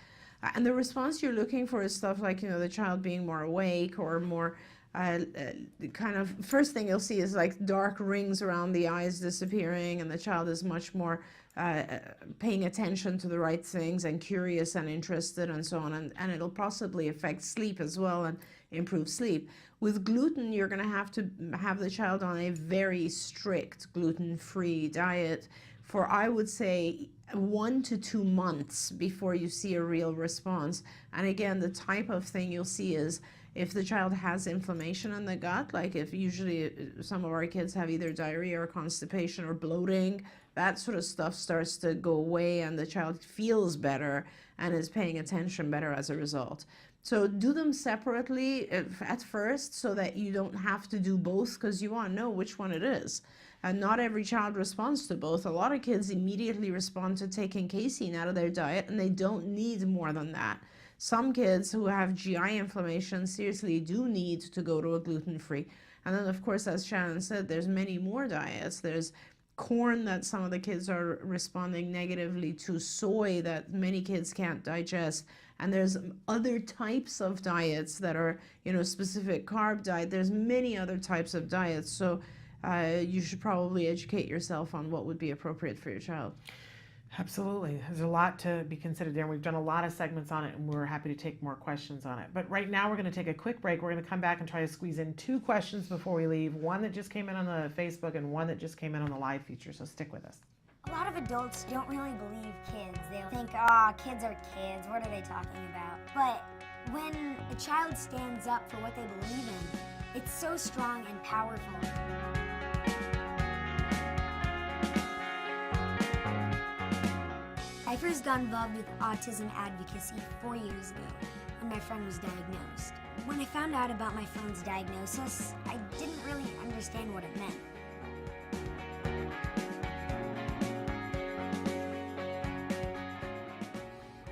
And the response you're looking for is stuff like, the child being more awake or more kind of, first thing you'll see is like dark rings around the eyes disappearing, and the child is much more paying attention to the right things and curious and interested and so on, and it'll possibly affect sleep as well and improve sleep. With gluten, you're going to have the child on a very strict gluten-free diet for, I would say, 1 to 2 months before you see a real response. And again, the type of thing you'll see is if the child has inflammation in the gut, like if usually some of our kids have either diarrhea or constipation or bloating, that sort of stuff starts to go away and the child feels better and is paying attention better as a result. So do them separately at first so that you don't have to do both, because you want to know which one it is. And not every child responds to both. A lot of kids immediately respond to taking casein out of their diet, and they don't need more than that. Some kids who have GI inflammation seriously do need to go to a gluten-free. And then, of course, as Shannon said, there's many more diets. There's corn that some of the kids are responding negatively to, soy that many kids can't digest. And there's other types of diets that are, specific carb diet. There's many other types of diets. So you should probably educate yourself on what would be appropriate for your child. Absolutely. There's a lot to be considered there. We've done a lot of segments on it, and we're happy to take more questions on it. But right now, we're going to take a quick break. We're going to come back and try to squeeze in 2 questions before we leave. One that just came in on the Facebook and one that just came in on the live feature. So stick with us. A lot of adults don't really believe kids. They'll think, kids are kids. What are they talking about? But when a child stands up for what they believe in, it's so strong and powerful. I first got involved with autism advocacy 4 years ago when my friend was diagnosed. When I found out about my friend's diagnosis, I didn't really understand what it meant.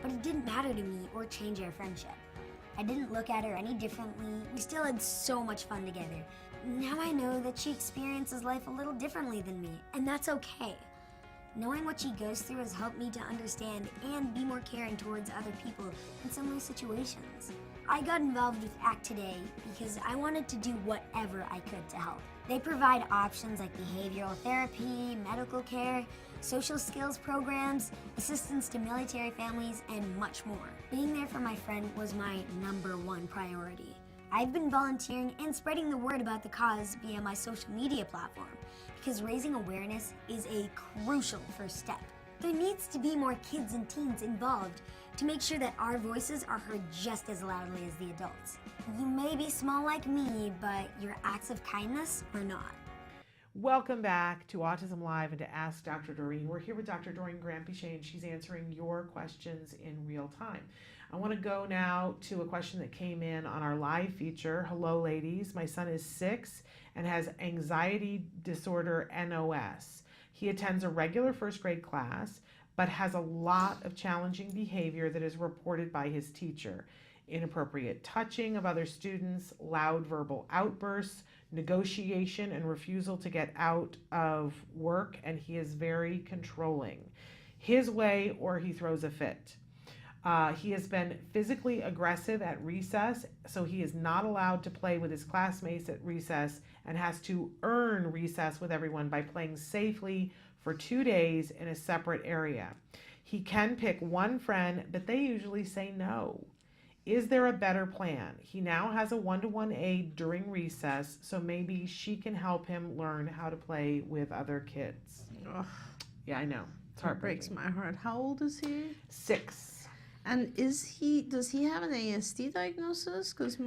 But it didn't matter to or change our friendship. I didn't look at her any differently. We still had so much fun together. Now I know that she experiences life a little differently than me, and that's okay. Knowing what she goes through has helped me to understand and be more caring towards other people in similar situations. I got involved with ACT Today because I wanted to do whatever I could to help. They provide options like behavioral therapy, medical care, social skills programs, assistance to military families, and much more. Being there for my friend was my #1 priority. I've been volunteering and spreading the word about the cause via my social media platform because raising awareness is a crucial first step. There needs to be more kids and teens involved to make sure that our voices are heard just as loudly as the adults. You may be small like me, but your acts of kindness are not. Welcome back to Autism Live and to Ask Dr. Doreen. We're here with Dr. Doreen Grampiche, and she's answering your questions in real time. I want to go now to a question that came in on our live feature. Hello, ladies. My son is 6 and has anxiety disorder NOS. He attends a regular first grade class, but has a lot of challenging behavior that is reported by his teacher. Inappropriate touching of other students, loud verbal outbursts, negotiation and refusal to get out of work, and he is very controlling. His way or he throws a fit. He has been physically aggressive at recess, so he is not allowed to play with his classmates at recess and has to earn recess with everyone by playing safely for 2 days in a separate area. He can pick one friend, but they usually say no. Is there a better plan? He now has a 1-to-1 aide during recess, so maybe she can help him learn how to play with other kids. Ugh, Yeah, I know. It's that breaks heartbreaking. my heart. How old is he? 6. And does he have an ASD diagnosis? Because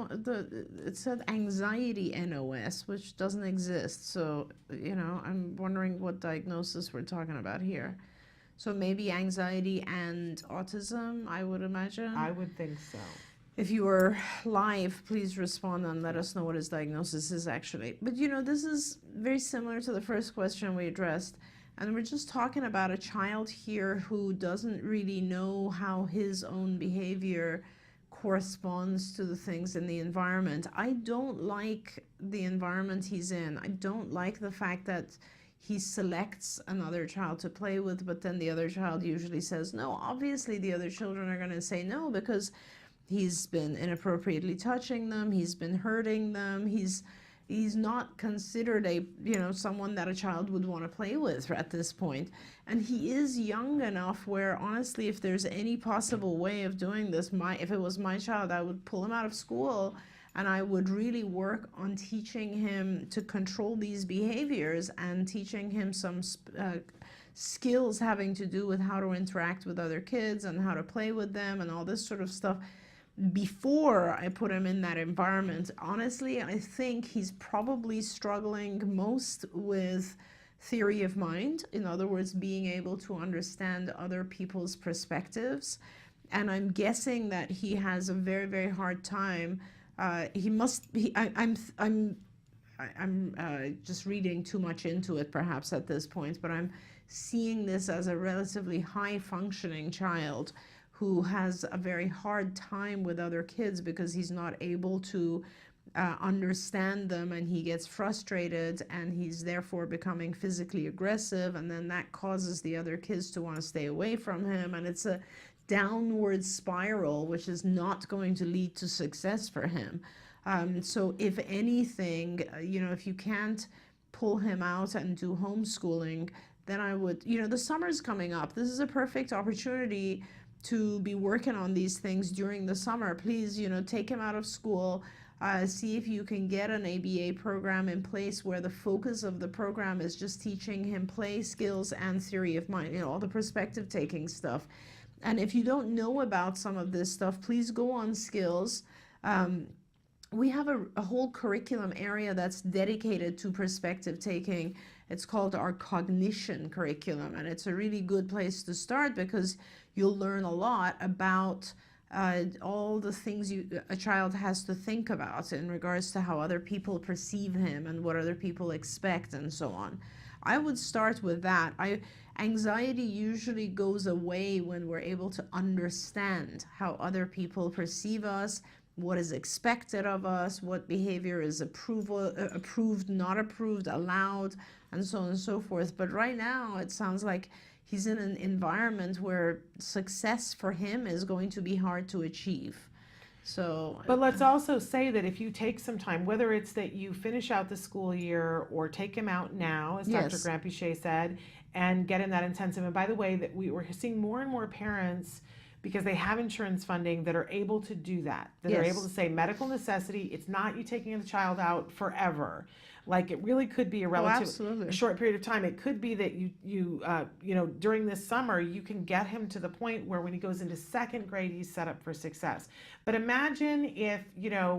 it said anxiety NOS, which doesn't exist. So, I'm wondering what diagnosis we're talking about here. So maybe anxiety and autism, I would imagine. I would think so. If you are live, please respond and let us know what his diagnosis is actually. But this is very similar to the first question we addressed. And we're just talking about a child here who doesn't really know how his own behavior corresponds to the things in the environment. I don't like the environment he's in. I don't like the fact that he selects another child to play with, but then the other child usually says no. Obviously, the other children are going to say no because he's been inappropriately touching them, he's been hurting them, he's not considered someone that a child would want to play with at this point. And he is young enough where, honestly, if there's any possible way of doing this, if it was my child, I would pull him out of school and I would really work on teaching him to control these behaviors and teaching him some skills having to do with how to interact with other kids and how to play with them and all this sort of stuff before I put him in that environment. Honestly, I think he's probably struggling most with theory of mind. In other words, being able to understand other people's perspectives. And I'm guessing that he has a very, very hard time. I'm just reading too much into it perhaps at this point, but I'm seeing this as a relatively high functioning child who has a very hard time with other kids because he's not able to understand them, and he gets frustrated and he's therefore becoming physically aggressive, and then that causes the other kids to want to stay away from him, and it's a downward spiral which is not going to lead to success for him. So if anything, if you can't pull him out and do homeschooling, then I would, the summer's coming up. This is a perfect opportunity to be working on these things during the summer. Please, take him out of school, see if you can get an ABA program in place where the focus of the program is just teaching him play skills and theory of mind, all the perspective taking stuff. And if you don't know about some of this stuff, please go on Skills. We have a whole curriculum area that's dedicated to perspective taking. It's called our cognition curriculum, and it's a really good place to start because you'll learn a lot about all the things a child has to think about in regards to how other people perceive him and what other people expect and so on. I would start with that. Anxiety usually goes away when we're able to understand how other people perceive us, what is expected of us, what behavior is approved, not approved, allowed, and so on and so forth. But right now, it sounds like he's in an environment where success for him is going to be hard to achieve. So, but let's also say that if you take some time, whether it's that you finish out the school year or take him out now, as Dr. Yes. Grampiche said, and get in that intensive. And by the way, that we're seeing more and more parents, because they have insurance funding, that are able to do that, that are Yes. able to say medical necessity. It's not you taking the child out forever. Like, it really could be a absolutely. short period of time. It could be that you know, during this summer, you can get him to the point where when he goes into second grade, he's set up for success. But imagine if, you know,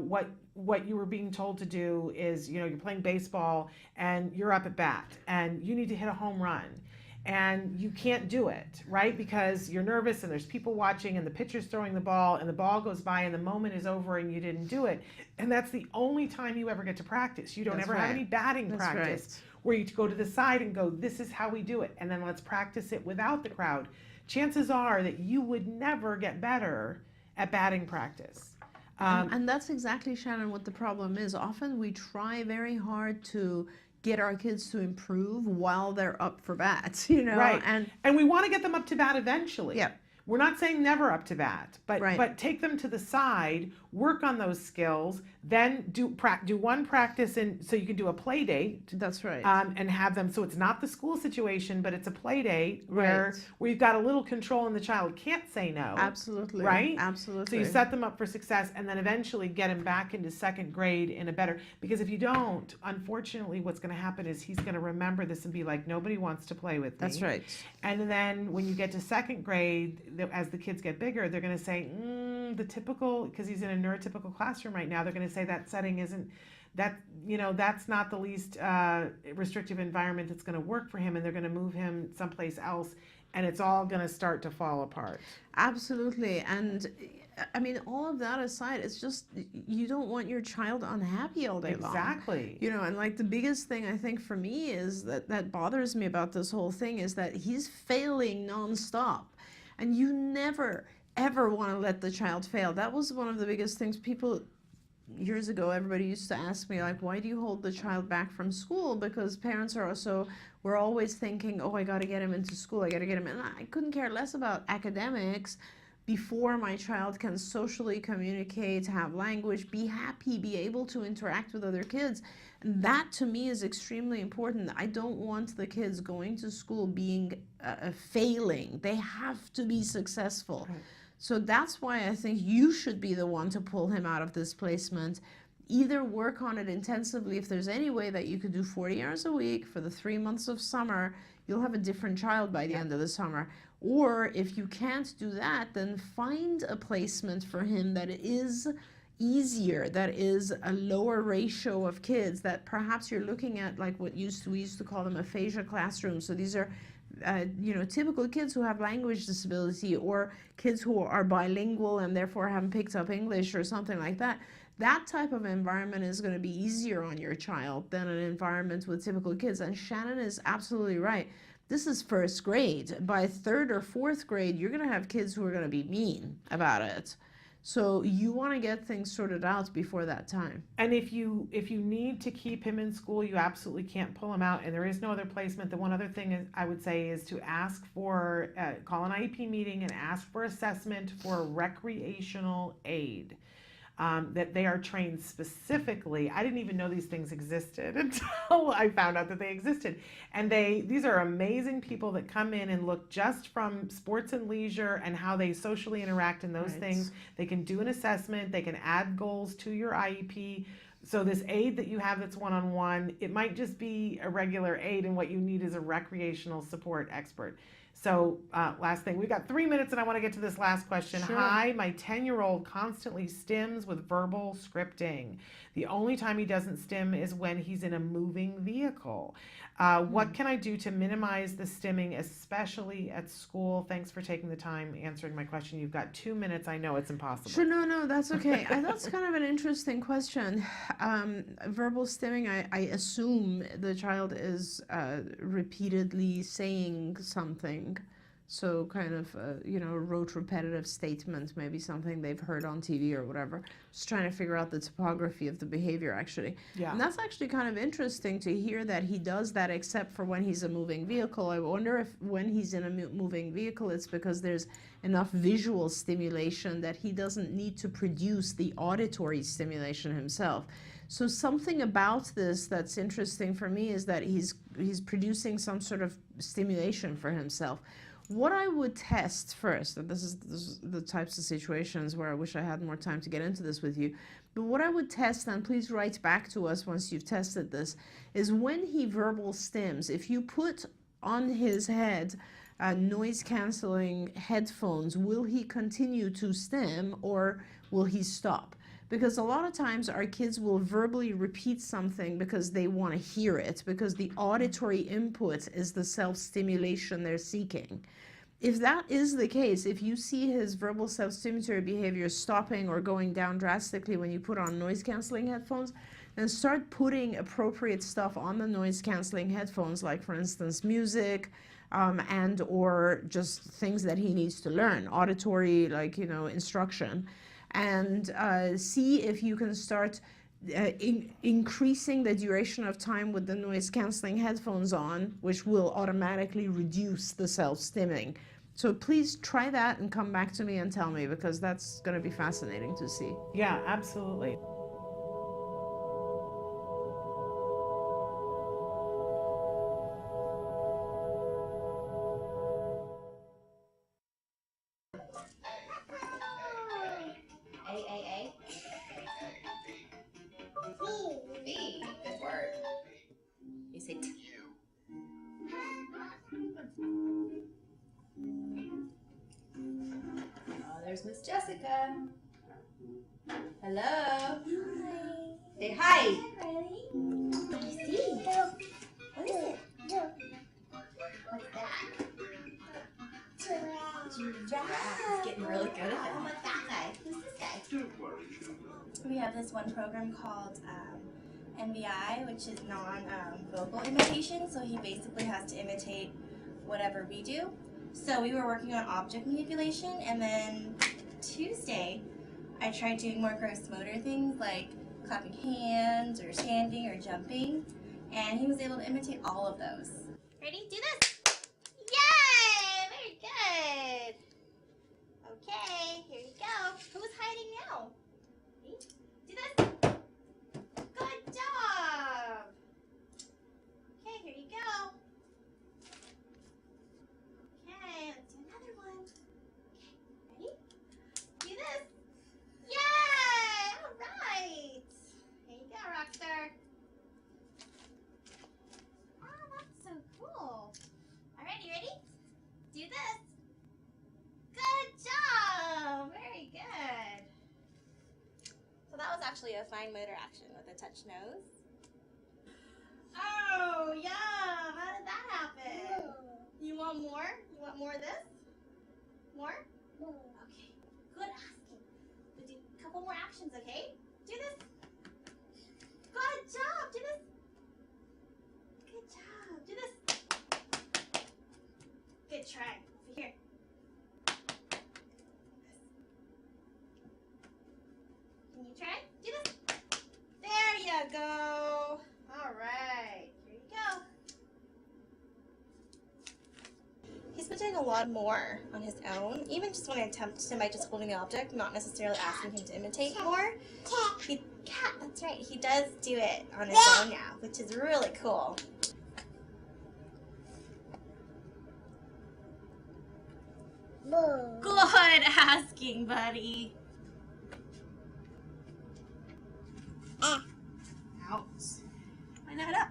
what you were being told to do is, you know, you're playing baseball and you're up at bat and you need to hit a home run. And you can't do it, right? Because you're nervous and there's people watching and the pitcher's throwing the ball and the ball goes by and the moment is over and you didn't do it. And that's the only time you ever get to practice. You don't That's ever have right. any batting That's practice right. where you go to the side and go, this is how we do it. And then let's practice it without the crowd. Chances are that you would never get better at batting practice. And that's exactly, Shannon, what the problem is. Often we try very hard to get our kids to improve while they're up for bat, you know? Right. And we want to get them up to bat eventually. Yeah. We're not saying never up to bat, but Right. but take them to the side, work on those skills, then do one practice, and so you can do a play date. That's right. And have them, so it's not the school situation, but it's a play date where you've got a little control and the child can't say no. Absolutely. Right? Absolutely. So you set them up for success and then eventually get him back into second grade in a better, because if you don't, unfortunately, what's going to happen is he's going to remember this and be like, nobody wants to play with me. That's right. And then when you get to second grade, as the kids get bigger, they're going to say, the typical, because he's in a neurotypical classroom right now, they're going to say that setting isn't, that, you know, that's not the least restrictive environment that's going to work for him, and they're going to move him someplace else, and it's all going to start to fall apart. Absolutely. And I mean, all of that aside, it's just, you don't want your child unhappy all day long. Exactly. You know, and like the biggest thing I think for me is that bothers me about this whole thing is that he's failing nonstop. And you never, ever want to let the child fail. That was one of the biggest things people, years ago, everybody used to ask me, like, why do you hold the child back from school? Because parents are also, we're always thinking, oh, I got to get him into school. I got to get him in. I couldn't care less about academics before my child can socially communicate, have language, be happy, be able to interact with other kids. And that to me is extremely important. I don't want the kids going to school being failing. They have to be successful. Right. So that's why I think you should be the one to pull him out of this placement. Either work on it intensively. If there's any way that you could do 40 hours a week for the 3 months of summer, you'll have a different child by the end of the summer. Or if you can't do that, then find a placement for him that is easier, that is a lower ratio of kids, that perhaps you're looking at like what we used to call them aphasia classrooms. So these are typical kids who have language disability, or kids who are bilingual and therefore haven't picked up English or something like that. That type of environment is going to be easier on your child than an environment with typical kids. And Shannon is absolutely right. This is first grade. By third or fourth grade, you're going to have kids who are going to be mean about it. So you want to get things sorted out before that time. And if you need to keep him in school, you absolutely can't pull him out, and there is no other placement. The one other thing is, I would say, is to ask for, call an IEP meeting and ask for assessment for a recreational aid. That they are trained specifically. I didn't even know these things existed until I found out that they existed. And these are amazing people that come in and look just from sports and leisure and how they socially interact in those things. They can do an assessment, they can add goals to your IEP. So this aid that you have that's one-on-one, it might just be a regular aid, and what you need is a recreational support expert. So last thing, we've got 3 minutes and I want to get to this last question. Sure. Hi, my 10-year-old constantly stims with verbal scripting. The only time he doesn't stim is when he's in a moving vehicle. What can I do to minimize the stimming, especially at school? Thanks for taking the time answering my question. You've got 2 minutes. I know it's impossible. Sure, no, that's okay. That's kind of an interesting question. Verbal stimming, I assume the child is repeatedly saying something. So kind of, rote repetitive statement, maybe something they've heard on TV or whatever. Just trying to figure out the topography of the behavior, actually. Yeah. And that's actually kind of interesting to hear that he does that except for when he's a moving vehicle. I wonder if when he's in a moving vehicle, it's because there's enough visual stimulation that he doesn't need to produce the auditory stimulation himself. So something about this that's interesting for me is that he's producing some sort of stimulation for himself. What I would test first, and this is the types of situations where I wish I had more time to get into this with you, but what I would test, and please write back to us once you've tested this, is when he verbal stims, if you put on his head noise-canceling headphones, will he continue to stim or will he stop? Because a lot of times our kids will verbally repeat something because they want to hear it, because the auditory input is the self-stimulation they're seeking. If that is the case, if you see his verbal self-stimulatory behavior stopping or going down drastically when you put on noise-canceling headphones, then start putting appropriate stuff on the noise-canceling headphones, like for instance music, and or just things that he needs to learn, auditory, like, instruction. And see if you can start increasing the duration of time with the noise-canceling headphones on, which will automatically reduce the self-stimming. So please try that and come back to me and tell me, because that's going to be fascinating to see. Yeah, absolutely. There's Miss Jessica. Hello. Hi. Say hi. Ready? What do you see? What is it? What's that? Giraffe. He's getting really good at that. What's that guy? Who's this guy? We have this one program called NVI, which is non-vocal imitation. So he basically has to imitate whatever we do. So we were working on object manipulation, and then Tuesday I tried doing more gross motor things like clapping hands or standing or jumping, and he was able to imitate all of those. Ready? Do this! Yay! Very good! Okay, here you go. Who's hiding now? Me? Do this! Good job! Okay, here you go. Okay, let's do another one. Okay, ready? Do this. Yay! All right. Here you go, Rockstar. Oh, that's so cool. All right, you ready? Do this. Good job. Very good. So that was actually a fine motor action with a touch nose. Oh, yeah. How did that happen? You want more? You want more of this? More? Okay. Good asking. We'll do a couple more actions, okay? Do this. Good job. Do this. Good job. Do this. Good try. Over here. Can you try? Do this. There you go. All right. Here you go. He's been doing a lot more on his own, even just when I attempt him by just holding the object, not necessarily asking him to imitate more. Cat, that's right. He does do it on his own now, which is really cool. Good asking, buddy. Out. Line it up.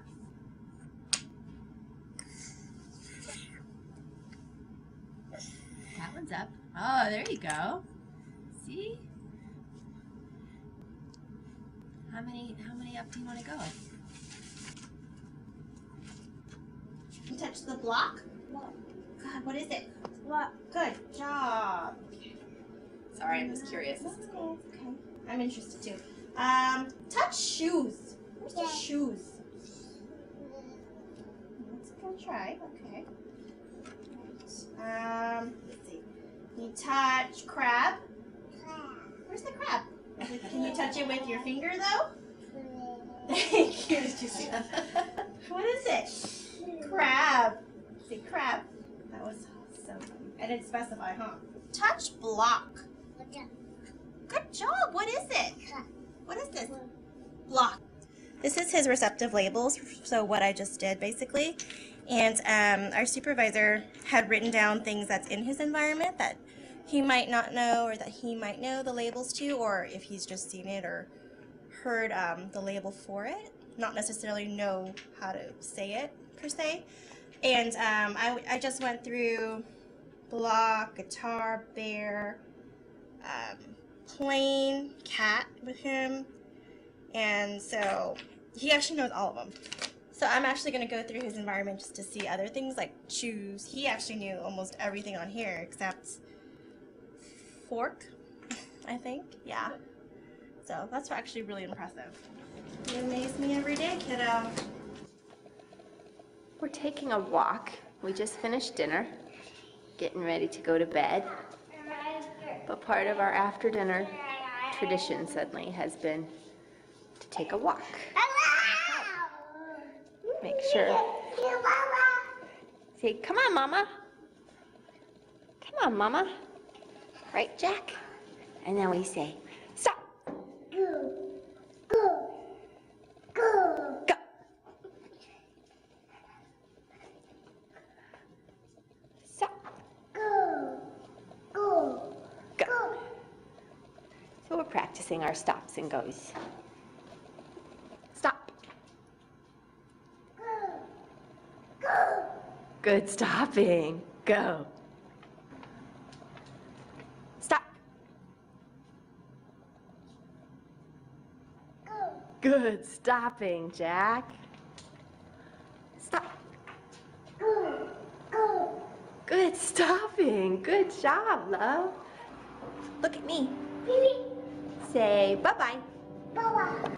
up. Oh, there you go. See? How many up do you want to go? You touch the block? God, what is it? What? Good job. Sorry, I'm just curious. This is cool. Okay. I'm interested too. Touch shoes. Where's the shoes? Let's go try. Okay. Let's see. You touch crab. Where's the crab? Can you touch it with your finger though? Thank you. Did you see that? What is it? Crab. See, crab. That was so funny. I didn't specify, huh? Touch block. Good job. What is it? What is this? Block. This is his receptive labels, so what I just did basically. And our supervisor had written down things that's in his environment that he might not know or that he might know the labels to, or if he's just seen it or heard the label for it, not necessarily know how to say it per se. And I just went through block, guitar, bear, plane, cat with him, and so he actually knows all of them. So I'm actually going to go through his environment just to see other things like shoes. He actually knew almost everything on here except fork, I think. Yeah. So that's actually really impressive. You amaze me every day, kiddo. We're taking a walk. We just finished dinner, getting ready to go to bed. But part of our after dinner tradition suddenly has been to take a walk. Make sure. Say, come on, Mama. Come on, Mama. Right, Jack? And then we say, stop. Go. Stop. Go. So we're practicing our stops and goes. Stop. Good stopping. Go. Stop. Good stopping, Jack. Stop. Good stopping. Good job, love. Look at me. Say bye-bye. Bye-bye.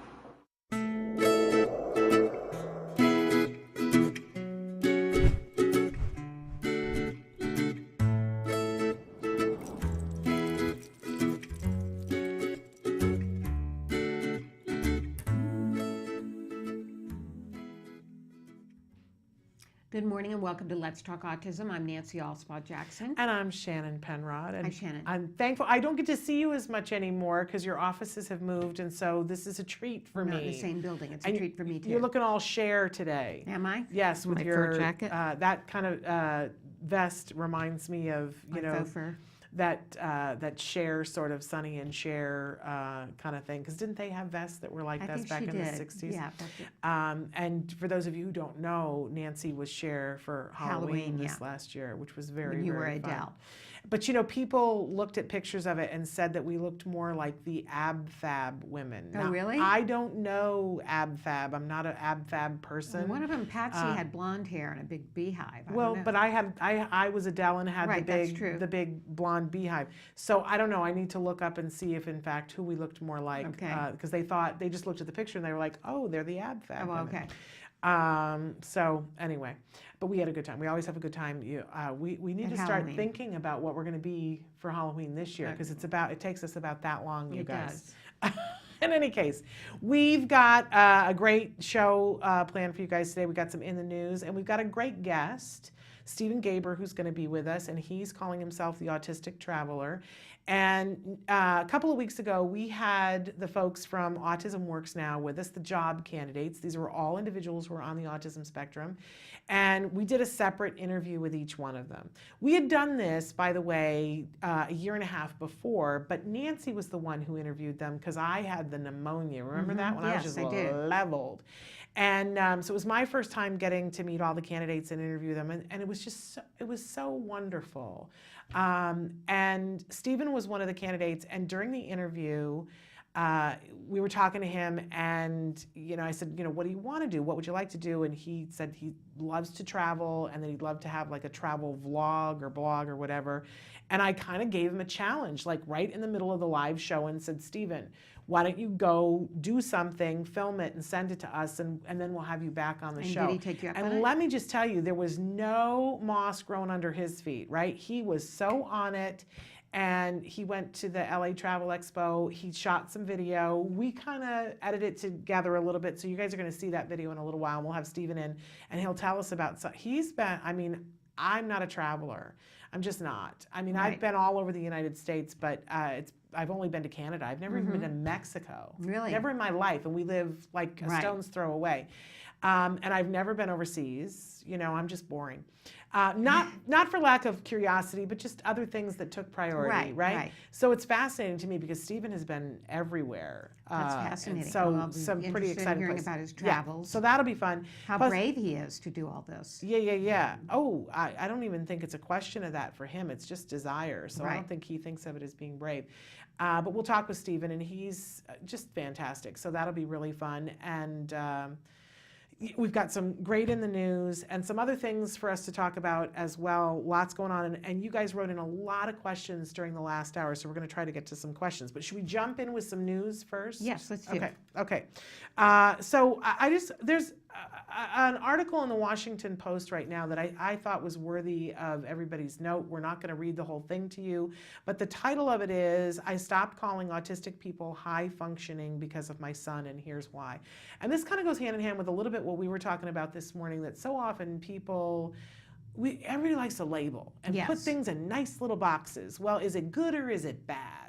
Good morning and welcome to Let's Talk Autism. I'm Nancy Alspaw Jackson. And I'm Shannon Penrod. And Hi, Shannon. I'm thankful. I don't get to see you as much anymore because your offices have moved, and so this is a treat for We're me. not in the same building. It's a And treat for me too. You're looking all Cher today. Am I? Yes, with My your fur jacket? that kind of vest reminds me of My faux fur. that Cher sort of Sonny and Cher kind of thing. Because didn't they have vests that were like I this think back she in did. the 60s? Yeah, that's it. And for those of you who don't know, Nancy was Cher for Halloween this yeah. last year, which was very, When you very were fun. Adele. But you know, people looked at pictures of it and said that we looked more like the ab fab women. Oh, Now, really? I don't know ab fab. I'm not an ab fab person. One of them, Patsy, had blonde hair and a big beehive. Well, but I was Adele and had Right, that's the true. big blonde beehive. So I don't know. I need to look up and see if in fact who we looked more like. Okay. Because they just looked at the picture and they were like, oh, they're the ab fab. Oh, women. okay. So anyway, but we had a good time. We always have a good time. We need At to start Halloween. thinking about what we're going to be for Halloween this year because it takes us about that long, you It guys. In any case, we've got a great show planned for you guys today. We've got some in the news, and we've got a great guest, Stephen Gaber, who's going to be with us, and he's calling himself the Autistic Traveler. And a couple of weeks ago, we had the folks from Autism Works Now with us, the job candidates. These were all individuals who are on the autism spectrum. And we did a separate interview with each one of them. We had done this, by the way, a year and a half before, but Nancy was the one who interviewed them because I had the pneumonia. Remember that? When I was Yes, just I do. leveled. And so it was my first time getting to meet all the candidates and interview them, and it was just it was so wonderful. And Stephen was one of the candidates, and during the interview, we were talking to him, and I said, what do you want to do? What would you like to do? And he said he loves to travel, and that he'd love to have like a travel vlog or blog or whatever. And I kind of gave him a challenge, like right in the middle of the live show, and said, Stephen, why don't you go do something, film it, and send it to us, and then we'll have you back on the show. Did he take you up on And it? let me just tell you, there was no moss growing under his feet, right? He was so on it. And he went to the LA Travel Expo. He shot some video. We kind of edited it together a little bit. So you guys are going to see that video in a little while. And we'll have Stephen in, and he'll tell us about, he's been, I'm not a traveler. I'm just not. Right. I've been all over the United States, but I've only been to Canada. I've never even been to Mexico. Really? Never in my life. And we live like a stone's throw away. And I've never been overseas. I'm just boring. Not for lack of curiosity, but just other things that took priority, right? So it's fascinating to me because Stephen has been everywhere. That's fascinating. So Well, I'll be some pretty interested in exciting hearing places. about his Yeah, travels. so that'll be fun. How Plus- brave he is to do all this. Yeah. Oh, I don't even think it's a question of that for him. It's just desire. So I Right. don't think he thinks of it as being brave. But we'll talk with Stephen, and he's just fantastic. So that'll be really fun. And we've got some great in the news and some other things for us to talk about as well. Lots going on. And you guys wrote in a lot of questions during the last hour, so we're going to try to get to some questions. But should we jump in with some news first? Yes, let's do it. Okay. So there's an article in the Washington Post right now that I thought was worthy of everybody's note. We're not going to read the whole thing to you, but the title of it is, I stopped calling autistic people high functioning because of my son, and here's why. And this kind of goes hand in hand with a little bit what we were talking about this morning, that so often everybody likes to label and put Yes. things in nice little boxes. Well, is it good or is it bad?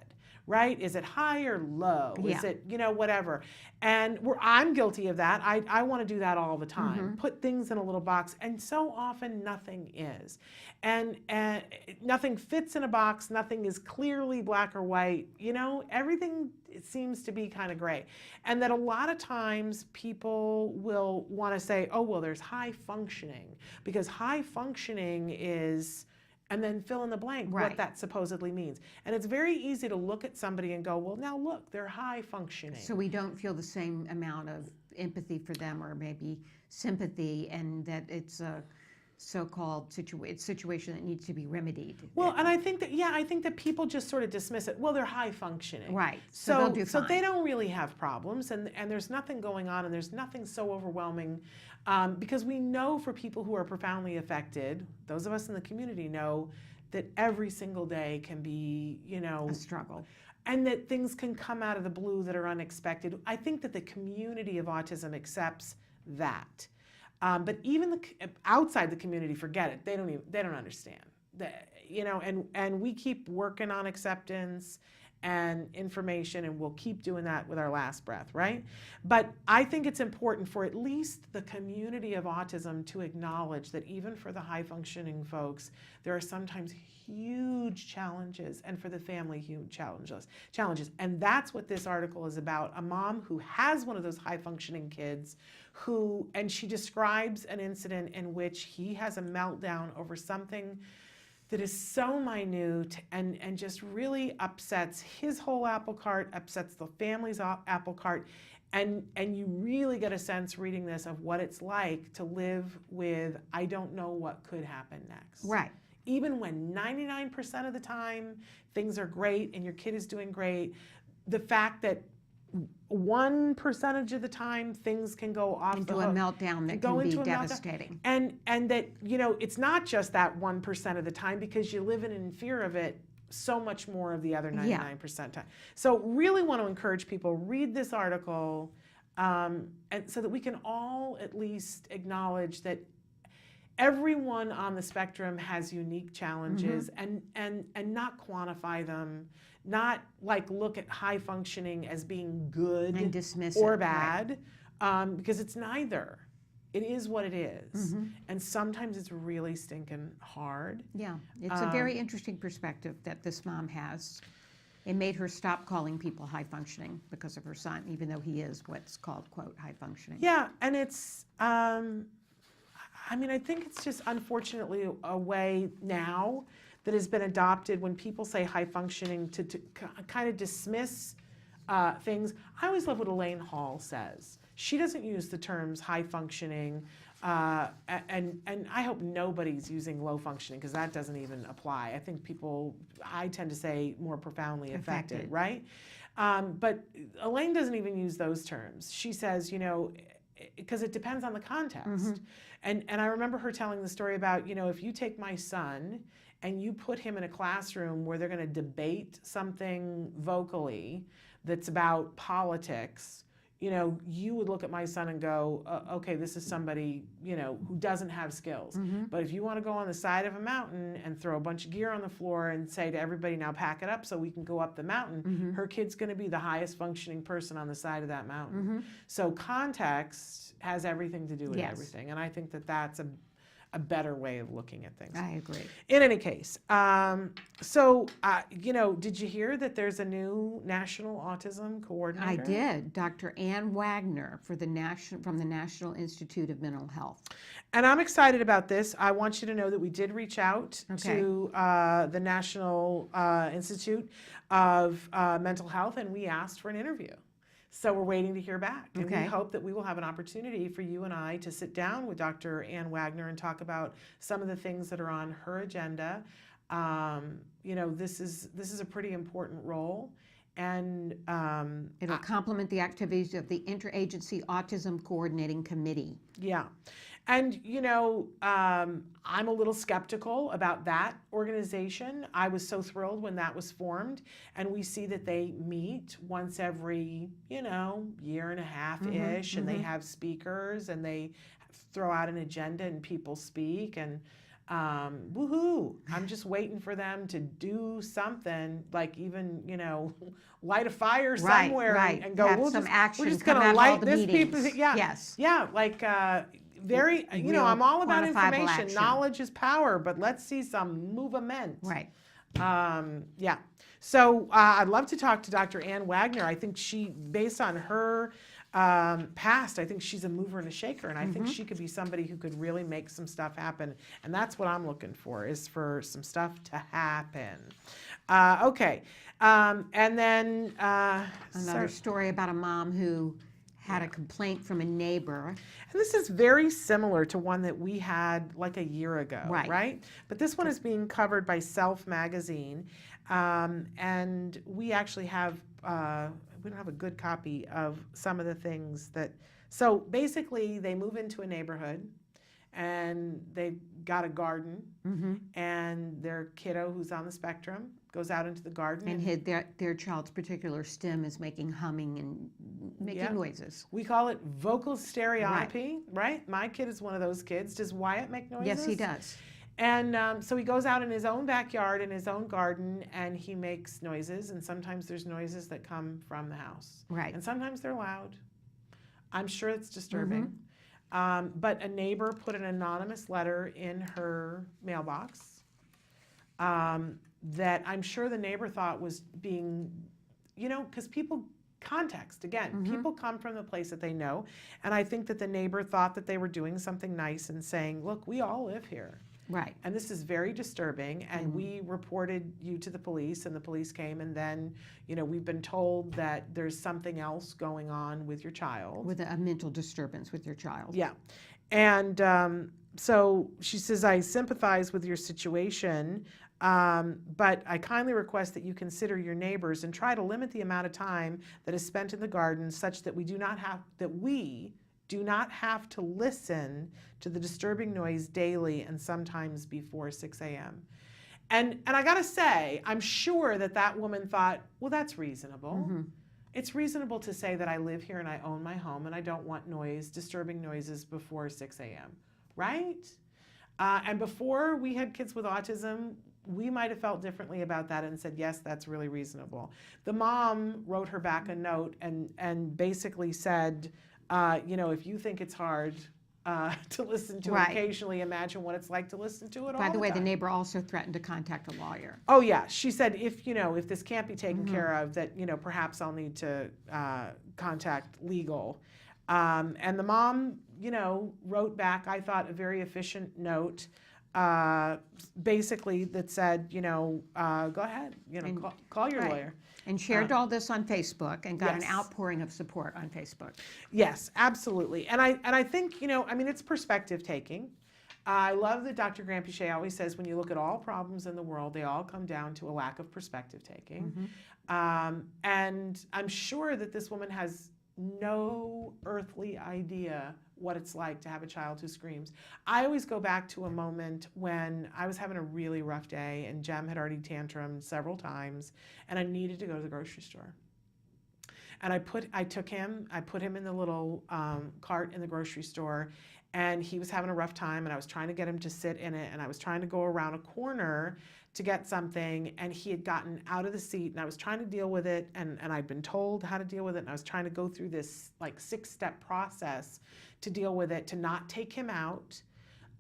Right? Is it high or low? Yeah. Is it, whatever? And I'm guilty of that. I want to do that all the time. Put things in a little box, and so often nothing is. And nothing fits in a box. Nothing is clearly black or white. Everything seems to be kind of gray. And that a lot of times people will want to say, oh, well, there's high functioning, because high functioning is, and then fill in the blank what that supposedly means. And it's very easy to look at somebody and go, well, now look, they're high functioning. So we don't feel the same amount of empathy for them, or maybe sympathy, and that it's a so-called situation that needs to be remedied. Well, and I think that people just sort of dismiss it. Well, they're high functioning. Right. So they'll do so fine. they don't really have problems, and there's nothing going on, and there's nothing so overwhelming, because we know for people who are profoundly affected, those of us in the community know that every single day can be, a struggle. and that things can come out of the blue that are unexpected. I think that the community of autism accepts that. But even outside the community, forget it. They don't understand. And we keep working on acceptance and information, and we'll keep doing that with our last breath, right? But I think it's important for at least the community of autism to acknowledge that even for the high-functioning folks, there are sometimes huge challenges, and for the family, huge challenges. And that's what this article is about. A mom who has one of those high-functioning kids and she describes an incident in which he has a meltdown over something that is so minute and just really upsets his whole apple cart, upsets the family's apple cart. And you really get a sense reading this of what it's like to live with, I don't know what could happen next. Right. Even when 99% of the time things are great and your kid is doing great, the fact that 1% of the time things can go off Into the a hook. meltdown that Go can be into a meltdown. devastating. And that, it's not just that 1% of the time, because you live in fear of it so much more of the other 99% time. So really want to encourage people, read this article, and so that we can all at least acknowledge that everyone on the spectrum has unique challenges, and not quantify them, not like look at high functioning as being good And dismiss or it, bad, because it's neither. It is what it is. And sometimes it's really stinking hard. Yeah, it's a very interesting perspective that this mom has. It made her stop calling people high functioning because of her son, even though he is what's called, quote, high functioning. Yeah, and it's, I mean, I think it's just unfortunately a way now that has been adopted when people say high functioning to kind of dismiss things. I always love what Elaine Hall says. She doesn't use the terms high functioning, and I hope nobody's using low functioning because that doesn't even apply. I think people, I tend to say more profoundly affected. Right? But Elaine doesn't even use those terms. She says, you know, because it depends on the context. And I remember her telling the story about, you know, if you take my son and you put him in a classroom where they're going to debate something vocally that's about politics, you know, you would look at my son and go, okay, this is somebody, you know, who doesn't have skills. But if you want to go on the side of a mountain and throw a bunch of gear on the floor and say to everybody, now pack it up so we can go up the mountain, her kid's going to be the highest functioning person on the side of that mountain. So context has everything to do with everything. And I think that that's a better way of looking at things. I agree. In any case, you know, did you hear that there's a new national autism coordinator? I did. Dr. Ann Wagner from the National Institute of Mental Health. And I'm excited about this. I want you to know that we did reach out to the National Institute of Mental Health, and we asked for an interview. So we're waiting to hear back. And we hope that we will have an opportunity for you and I to sit down with Dr. Ann Wagner and talk about some of the things that are on her agenda. You know, this is a pretty important role. And it'll complement the activities of the Interagency Autism Coordinating Committee. Yeah. And, you know, I'm a little skeptical about that organization. I was so thrilled when that was formed. And we see that they meet once every, you know, year and a half-ish, and they have speakers, and they throw out an agenda, and people speak. And woohoo! I'm just waiting for them to do something, like even, you know, light a fire somewhere and go, have some action. We're just going to light this people. Yeah, like very, you know, I'm all about information. Action. Knowledge is power, but let's see some movement. Right. Yeah. So I'd love to talk to Dr. Ann Wagner. I think she, based on her past, I think she's a mover and a shaker, and I think she could be somebody who could really make some stuff happen. And that's what I'm looking for, is for some stuff to happen. Okay. And then another story about a mom who had a complaint from a neighbor. And this is very similar to one that we had like a year ago, right? But this one is being covered by Self magazine. And we actually have, we don't have a good copy of some of the things that, so basically they move into a neighborhood and they've got a garden, and their kiddo who's on the spectrum goes out into the garden. And their child's particular stem is making humming and making noises. We call it vocal stereotypy, right? My kid is one of those kids. Does Wyatt make noises? Yes, he does. And so he goes out in his own backyard, in his own garden, and he makes noises. And sometimes there's noises that come from the house. Right. And sometimes they're loud. I'm sure it's disturbing. But a neighbor put an anonymous letter in her mailbox that I'm sure the neighbor thought was being, you know, because people, context, again, people come from the place that they know. And I think that the neighbor thought that they were doing something nice and saying, look, we all live here. Right. And this is very disturbing, and we reported you to the police, and the police came, and then, you know, we've been told that there's something else going on with your child. With a mental disturbance with your child. Yeah. And so she says, I sympathize with your situation, but I kindly request that you consider your neighbors and try to limit the amount of time that is spent in the garden such that we do not have to listen to the disturbing noise daily and sometimes before 6 a.m. And I gotta say, I'm sure that woman thought, well, that's reasonable. It's reasonable to say that I live here and I own my home and I don't want disturbing noises before 6 a.m., right? And before we had kids with autism, we might have felt differently about that and said, yes, that's really reasonable. The mom wrote her back a note and basically said, you know, if you think it's hard, to listen to Right. it occasionally. Imagine what it's like to listen to it all By the way, the time. neighbor also threatened to contact a lawyer. Oh yeah, she said if this can't be taken Mm-hmm. care of, that perhaps I'll need to contact legal. And the mom, wrote back, I thought, a very efficient note, basically that said, go ahead, And- call your right. lawyer. And shared all this on Facebook and got an Yes. outpouring of support on Facebook. Yes, absolutely. And I think, it's perspective taking. I love that Dr. Grampiche always says when you look at all problems in the world, they all come down to a lack of perspective taking. And I'm sure that this woman has no earthly idea what it's like to have a child who screams. I always go back to a moment when I was having a really rough day and Jem had already tantrumed several times and I needed to go to the grocery store. And I put him in the little cart in the grocery store, and he was having a rough time, and I was trying to get him to sit in it, and I was trying to go around a corner to get something, and he had gotten out of the seat, and I was trying to deal with it, and I'd been told how to deal with it, and I was trying to go through this like 6-step process to deal with it, to not take him out,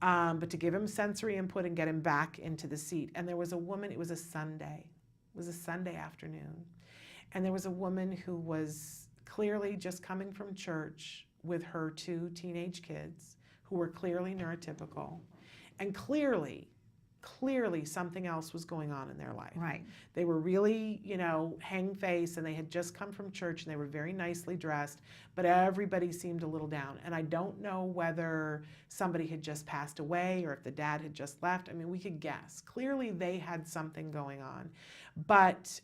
but to give him sensory input and get him back into the seat. And there was a woman, it was a Sunday afternoon. And there was a woman who was clearly just coming from church with her 2 teenage kids who were clearly neurotypical. And clearly something else was going on in their life. Right. They were really, hang face, and they had just come from church, and they were very nicely dressed, but everybody seemed a little down. And I don't know whether somebody had just passed away or if the dad had just left. I mean, we could guess. Clearly they had something going on. But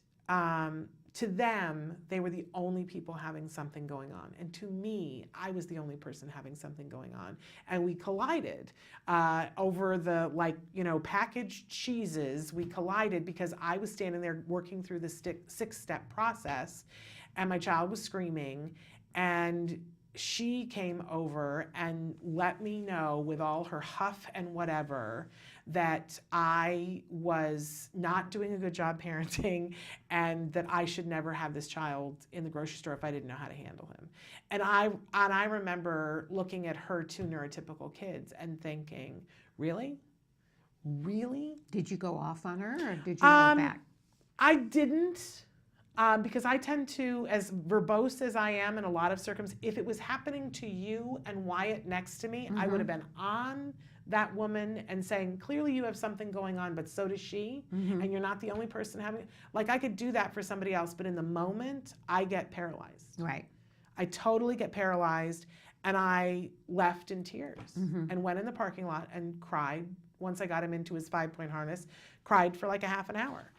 to them, they were the only people having something going on. And to me, I was the only person having something going on. And we collided over the, packaged cheeses. We collided because I was standing there working through the 6-step process, and my child was screaming. And she came over and let me know with all her huff and whatever that I was not doing a good job parenting and that I should never have this child in the grocery store if I didn't know how to handle him. And I remember looking at her 2 neurotypical kids and thinking, really? Really? Did you go off on her or did you go back? I didn't. Because I tend to, as verbose as I am in a lot of circumstances, if it was happening to you and Wyatt next to me, I would have been on that woman and saying, clearly you have something going on, but so does she, and you're not the only person having it. Like, I could do that for somebody else, but in the moment, I get paralyzed. Right. I totally get paralyzed, and I left in tears and went in the parking lot and cried once I got him into his 5-point harness, cried for like a half an hour.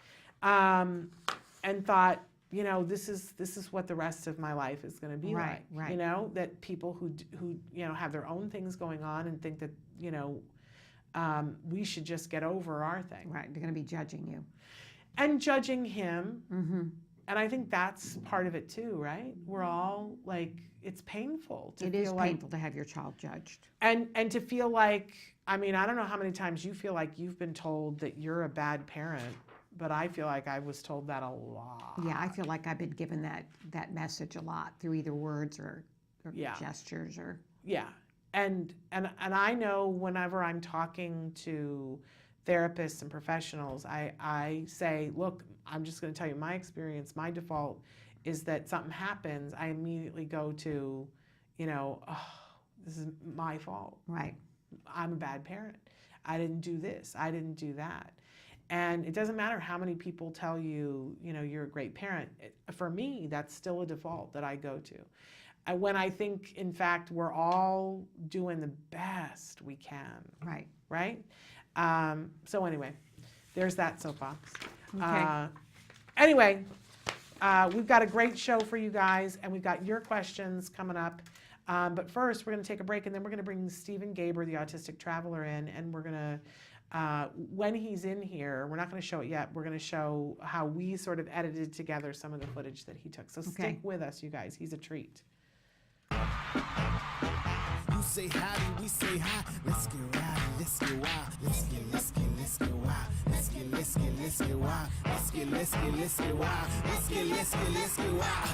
And thought, this is what the rest of my life is going to be like. Right. That people who have their own things going on and think that we should just get over our thing. Right. They're going to be judging you. And judging him. And I think that's part of it too, right? We're all like, it's painful to It feel is like, painful to have your child judged. and to feel like, I mean, I don't know how many times you feel like you've been told that you're a bad parent. But I feel like I was told that a lot. Yeah, I feel like I've been given that message a lot through either words or gestures or. Yeah, and I know whenever I'm talking to therapists and professionals, I say, look, I'm just going to tell you my experience. My default is that something happens, I immediately go to, this is my fault. Right. I'm a bad parent. I didn't do this. I didn't do that. And it doesn't matter how many people tell you, you're a great parent. For me, that's still a default that I go to. When I think, in fact, we're all doing the best we can. Right. Right? So anyway, there's that soapbox. Okay. Anyway, we've got a great show for you guys, and we've got your questions coming up. But first, we're going to take a break, and then we're going to bring Stephen Gaber, the autistic traveler, in, and we're going to when he's in here, we're not going to show it yet. We're going to show how we sort of edited together some of the footage that he took. So stick with us, you guys. He's a treat. You say howdy, we say hi. Let's get rowdy, let's get wild. Let's get wild. Let's get wild. Let's get wild. Let's get wild. Let's get wild.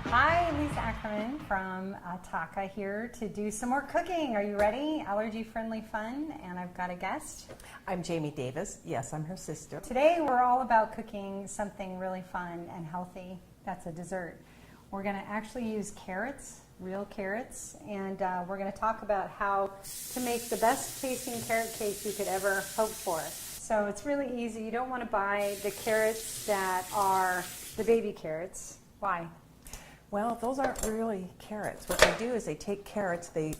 Hi, Lisa Ackerman from Taka here to do some more cooking. Are you ready? Allergy-friendly fun, and I've got a guest. I'm Jamie Davis. Yes, I'm her sister. Today we're all about cooking something really fun and healthy. That's a dessert. We're going to actually use carrots, real carrots, and we're going to talk about how to make the best tasting carrot cake you could ever hope for. So it's really easy. You don't want to buy the carrots that are the baby carrots. Why? Well, those aren't really carrots. What they do is they take carrots, they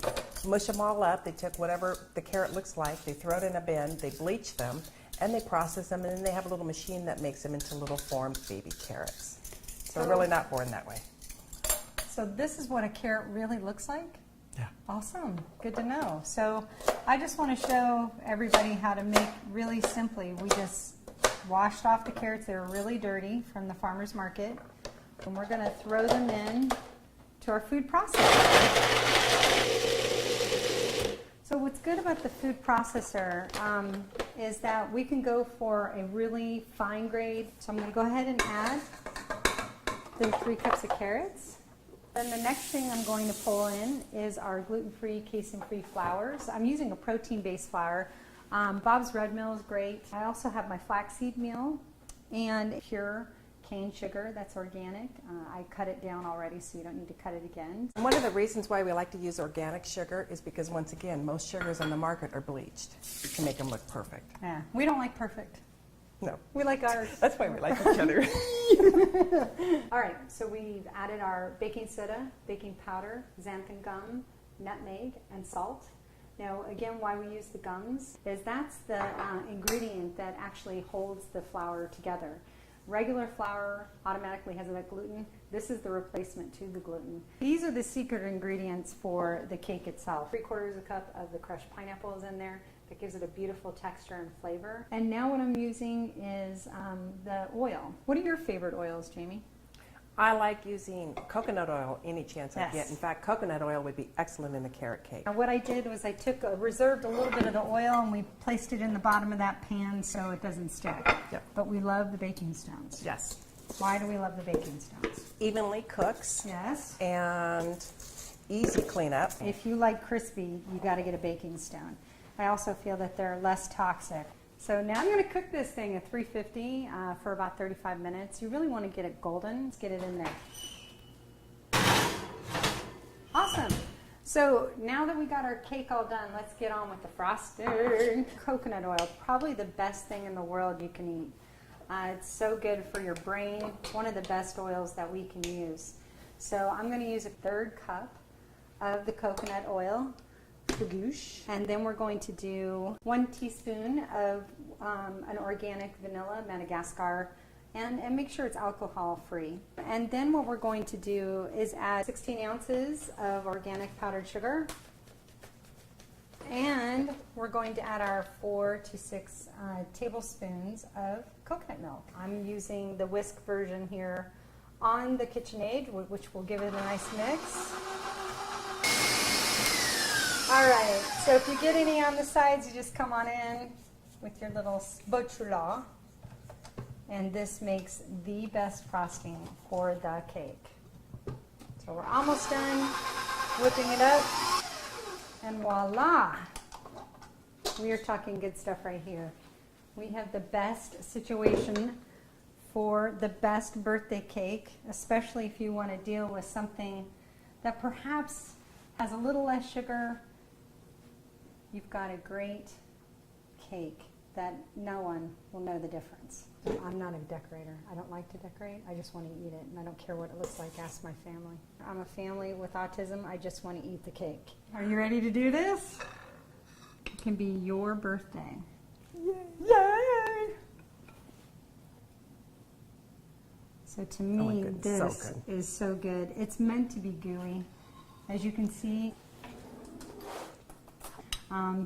mush them all up, they take whatever the carrot looks like, they throw it in a bin, they bleach them, and they process them, and then they have a little machine that makes them into little formed baby carrots. So they're really not born that way. So this is what a carrot really looks like? Yeah. Awesome. Good to know. So I just want to show everybody how to make really simply. We just washed off the carrots. They were really dirty from the farmer's market. And we're going to throw them in to our food processor. So what's good about the food processor is that we can go for a really fine grade. So I'm going to go ahead and add the 3 cups of carrots. Then the next thing I'm going to pull in is our gluten-free, casein-free flours. I'm using a protein-based flour. Bob's Red Mill is great. I also have my flaxseed meal and pure cane sugar that's organic. I cut it down already, so you don't need to cut it again. One of the reasons why we like to use organic sugar is because, once again, most sugars on the market are bleached to make them look perfect. Yeah, we don't like perfect. No. We like ours. That's why we like each other. All right, so we've added our baking soda, baking powder, xanthan gum, nutmeg, and salt. Now, again, why we use the gums is that's the ingredient that actually holds the flour together. Regular flour automatically has that gluten. This is the replacement to the gluten. These are the secret ingredients for the cake itself. 3/4 cup of the crushed pineapple is in there. That gives it a beautiful texture and flavor. And now what I'm using is the oil. What are your favorite oils, Jamie? I like using coconut oil any chance I Yes. get. In fact, coconut oil would be excellent in a carrot cake. Now what I did was I reserved a little bit of the oil and we placed it in the bottom of that pan so it doesn't stick. Yep. But we love the baking stones. Yes. Why do we love the baking stones? Evenly cooks. Yes. And easy cleanup. If you like crispy, you got to get a baking stone. I also feel that they're less toxic. So now I'm going to cook this thing at 350 for about 35 minutes. You really want to get it golden. Let's get it in there. Awesome. So now that we got our cake all done, let's get on with the frosting. Coconut oil, probably the best thing in the world you can eat. It's so good for your brain. It's one of the best oils that we can use. So I'm going to use 1/3 cup of the coconut oil. And then we're going to do 1 teaspoon of an organic vanilla, Madagascar, and make sure it's alcohol free. And then what we're going to do is add 16 ounces of organic powdered sugar. And we're going to add our 4 to 6 tablespoons of coconut milk. I'm using the whisk version here on the KitchenAid, which will give it a nice mix. All right, so if you get any on the sides, you just come on in with your little spatula, and this makes the best frosting for the cake. So we're almost done whipping it up, and voila! We are talking good stuff right here. We have the best situation for the best birthday cake, especially if you want to deal with something that perhaps has a little less sugar. You've got a great cake that no one will know the difference. I'm not a decorator. I don't like to decorate. I just want to eat it, and I don't care what it looks like. Ask my family. I'm a family with autism. I just want to eat the cake. Are you ready to do this? It can be your birthday. Yay! So to me, this is so good. It's meant to be gooey, as you can see.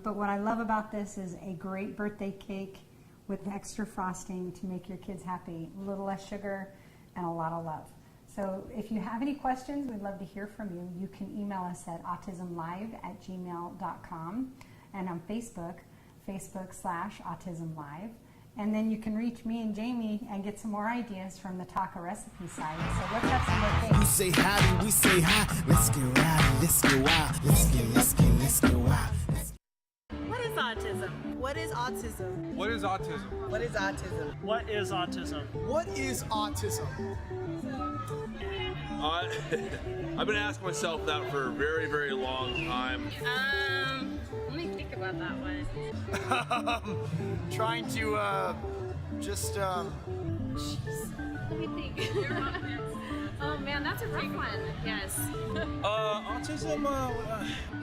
But what I love about this is a great birthday cake with extra frosting to make your kids happy. A little less sugar and a lot of love. So if you have any questions, we'd love to hear from you. You can email us at autismlive@gmail.com, and on Facebook, Facebook/autismlive. And then you can reach me and Jamie and get some more ideas from the taco recipe side. So let's have some more cake. You say howdy, we say hi. Let's get rowdy, let's get wild. Let's get wild. What is autism? What is autism? What is autism? What is autism? What is autism? What is autism? I've been asking myself that for a very, very long time. Let me think about that one. Trying to, just, Jeez. Let me think. Oh man, that's a rough one. Yes. Autism,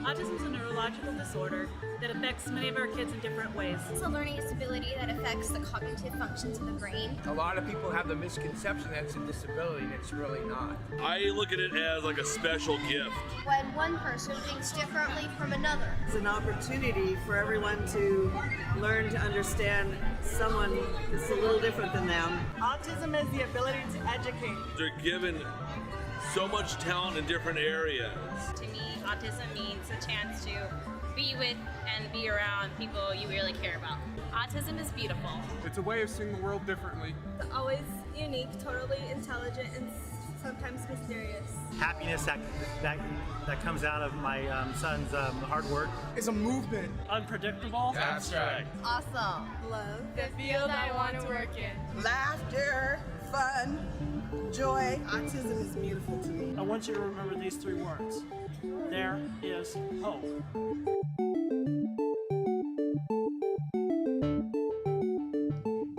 Autism is a neurological disorder that affects many of our kids in different ways. It's a learning disability that affects the cognitive functions of the brain. A lot of people have the misconception that it's a disability, and it's really not. I look at it as like a special gift. When one person thinks differently from another. It's an opportunity for everyone to learn to understand someone that's a little different than them. Autism is the ability to educate. They're given so much talent in different areas. To me, autism means a chance to be with and be around people you really care about. Autism is beautiful. It's a way of seeing the world differently. It's always unique, totally intelligent, and sometimes mysterious. Happiness that comes out of my son's hard work. It's a movement. Unpredictable. That's right. Awesome. Love. The field I want to work in. Laughter, fun, joy. Autism is beautiful to me. I want you to remember these 3 words. There is hope.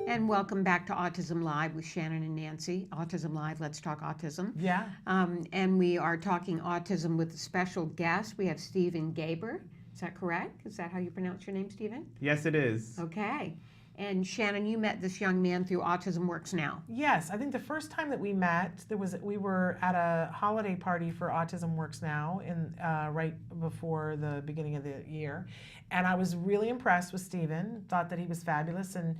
And welcome back to Autism Live with Shannon and Nancy. Autism Live, let's talk autism. Yeah. And we are talking autism with a special guest. We have Stephen Gaber. Is that correct? Is that how you pronounce your name, Stephen? Yes, it is. Okay. And Shannon, you met this young man through Autism Works Now. Yes, I think the first time that we met, we were at a holiday party for Autism Works Now right before the beginning of the year, and I was really impressed with Stephen. Thought that he was fabulous, and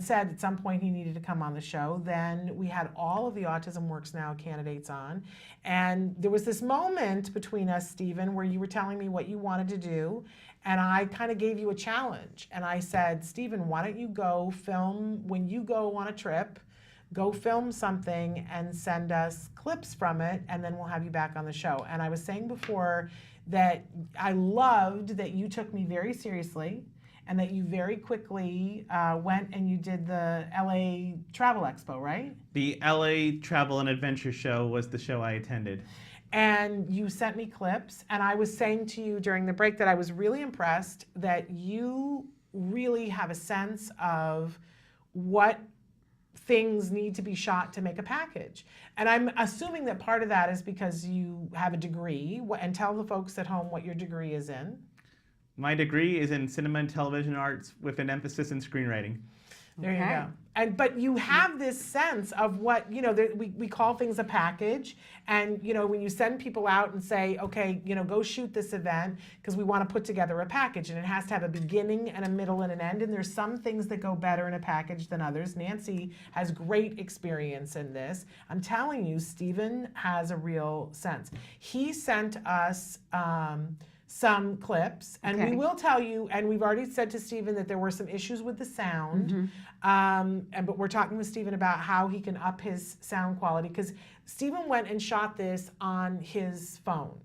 said at some point he needed to come on the show. Then we had all of the Autism Works Now candidates on, and there was this moment between us, Stephen, where you were telling me what you wanted to do. And I kind of gave you a challenge. And I said, Stephen, why don't you go film, when you go on a trip, go film something and send us clips from it, and then we'll have you back on the show. And I was saying before that I loved that you took me very seriously and that you very quickly went and you did the LA Travel Expo, right? The LA Travel and Adventure Show was the show I attended. And you sent me clips, and I was saying to you during the break that I was really impressed that you really have a sense of what things need to be shot to make a package. And I'm assuming that part of that is because you have a degree, and tell the folks at home what your degree is in. My degree is in cinema and television arts with an emphasis in screenwriting. There you go. But you have this sense of what, we call things a package. And, when you send people out and say, okay, go shoot this event because we want to put together a package. And it has to have a beginning and a middle and an end. And there's some things that go better in a package than others. Nancy has great experience in this. I'm telling you, Stephen has a real sense. He sent us some clips, and we will tell you, and we've already said to Stephen that there were some issues with the sound, but we're talking with Stephen about how he can up his sound quality, because Stephen went and shot this on his phone.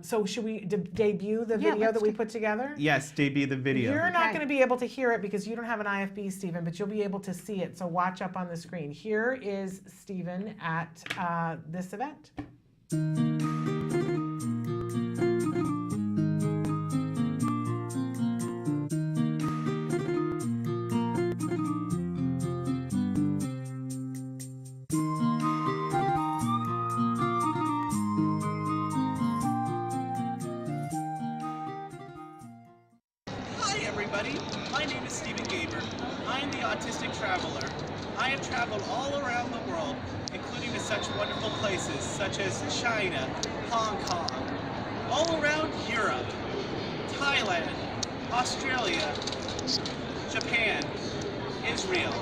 So should we debut the video that we put together? Yes, debut the video. You're not going to be able to hear it because you don't have an IFB, Stephen, but you'll be able to see it, so watch up on the screen. Here is Stephen at this event. My name is Stephen Gaber. I am the Autistic Traveler. I have traveled all around the world, including to such wonderful places such as China, Hong Kong, all around Europe, Thailand, Australia, Japan, Israel,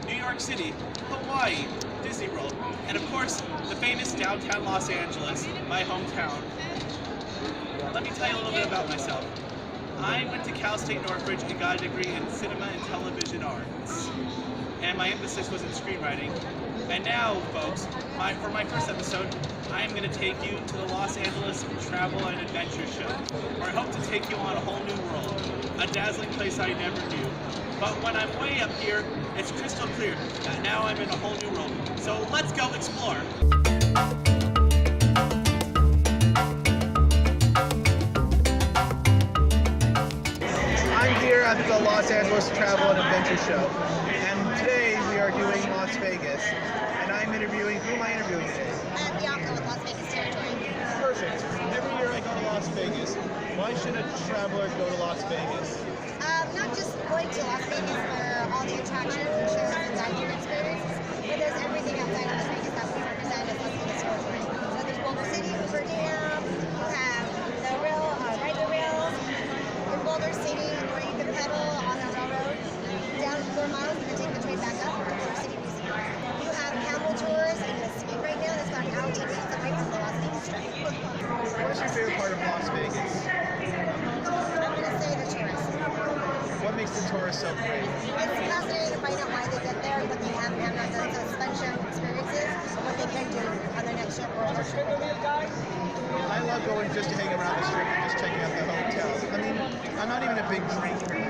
New York City, Hawaii, Disney World, and of course, the famous downtown Los Angeles, my hometown. Let me tell you a little bit about myself. I went to Cal State Northridge and got a degree in cinema and television arts. And my emphasis was in screenwriting. And now, folks, for my first episode, I am going to take you to the Los Angeles Travel and Adventure Show, where I hope to take you on a whole new world, a dazzling place I never knew. But when I'm way up here, it's crystal clear that now I'm in a whole new world. So let's go explore. I'm here at the Los Angeles Travel and Adventure Show, and today we are doing Las Vegas, and I'm interviewing, who am I interviewing today? Bianca with Las Vegas Territory. Perfect. Every year I go to Las Vegas. Why should a traveler go to Las Vegas? Not just going to Las Vegas for all the attractions and shows and dining experiences, but there's everything outside of Las Vegas that we represent as Las Vegas Territory. So there's Boulder City, Hoover Dam, you have the ride the rails in Boulder City where you can pedal on the railroad down 4 miles and then take the train back up to Boulder City Museum. You have camel tours in Mesquite right now that's about an hour 10 minutes away from the Las Vegas Strip. What's your favorite part of Las Vegas? I'm going to say the tourists. What makes the tourists so great? It's fascinating to find out why they get there, what they have and have not done, so it's fun sharing experiences and what they can do on their next trip or other trip. I love going just to hang around the strip and just checking out the hotels. I mean, I'm not even a big drinker.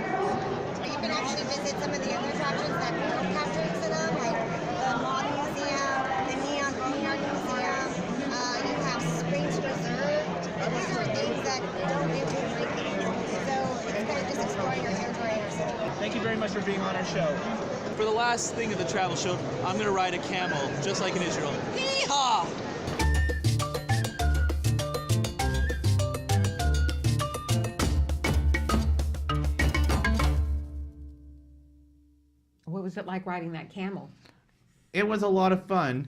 You can actually visit some of the other attractions that don't have drinks in them, like the Mod Museum, the Neon Museum, you have Springs Reserve. These are things that don't include drinking. So it's kind of just exploring your territory and your city. Thank you very much for being on our show. For the last thing of the travel show, I'm going to ride a camel, just like in Israel. Hee-haw! What was it like riding that camel? It was a lot of fun.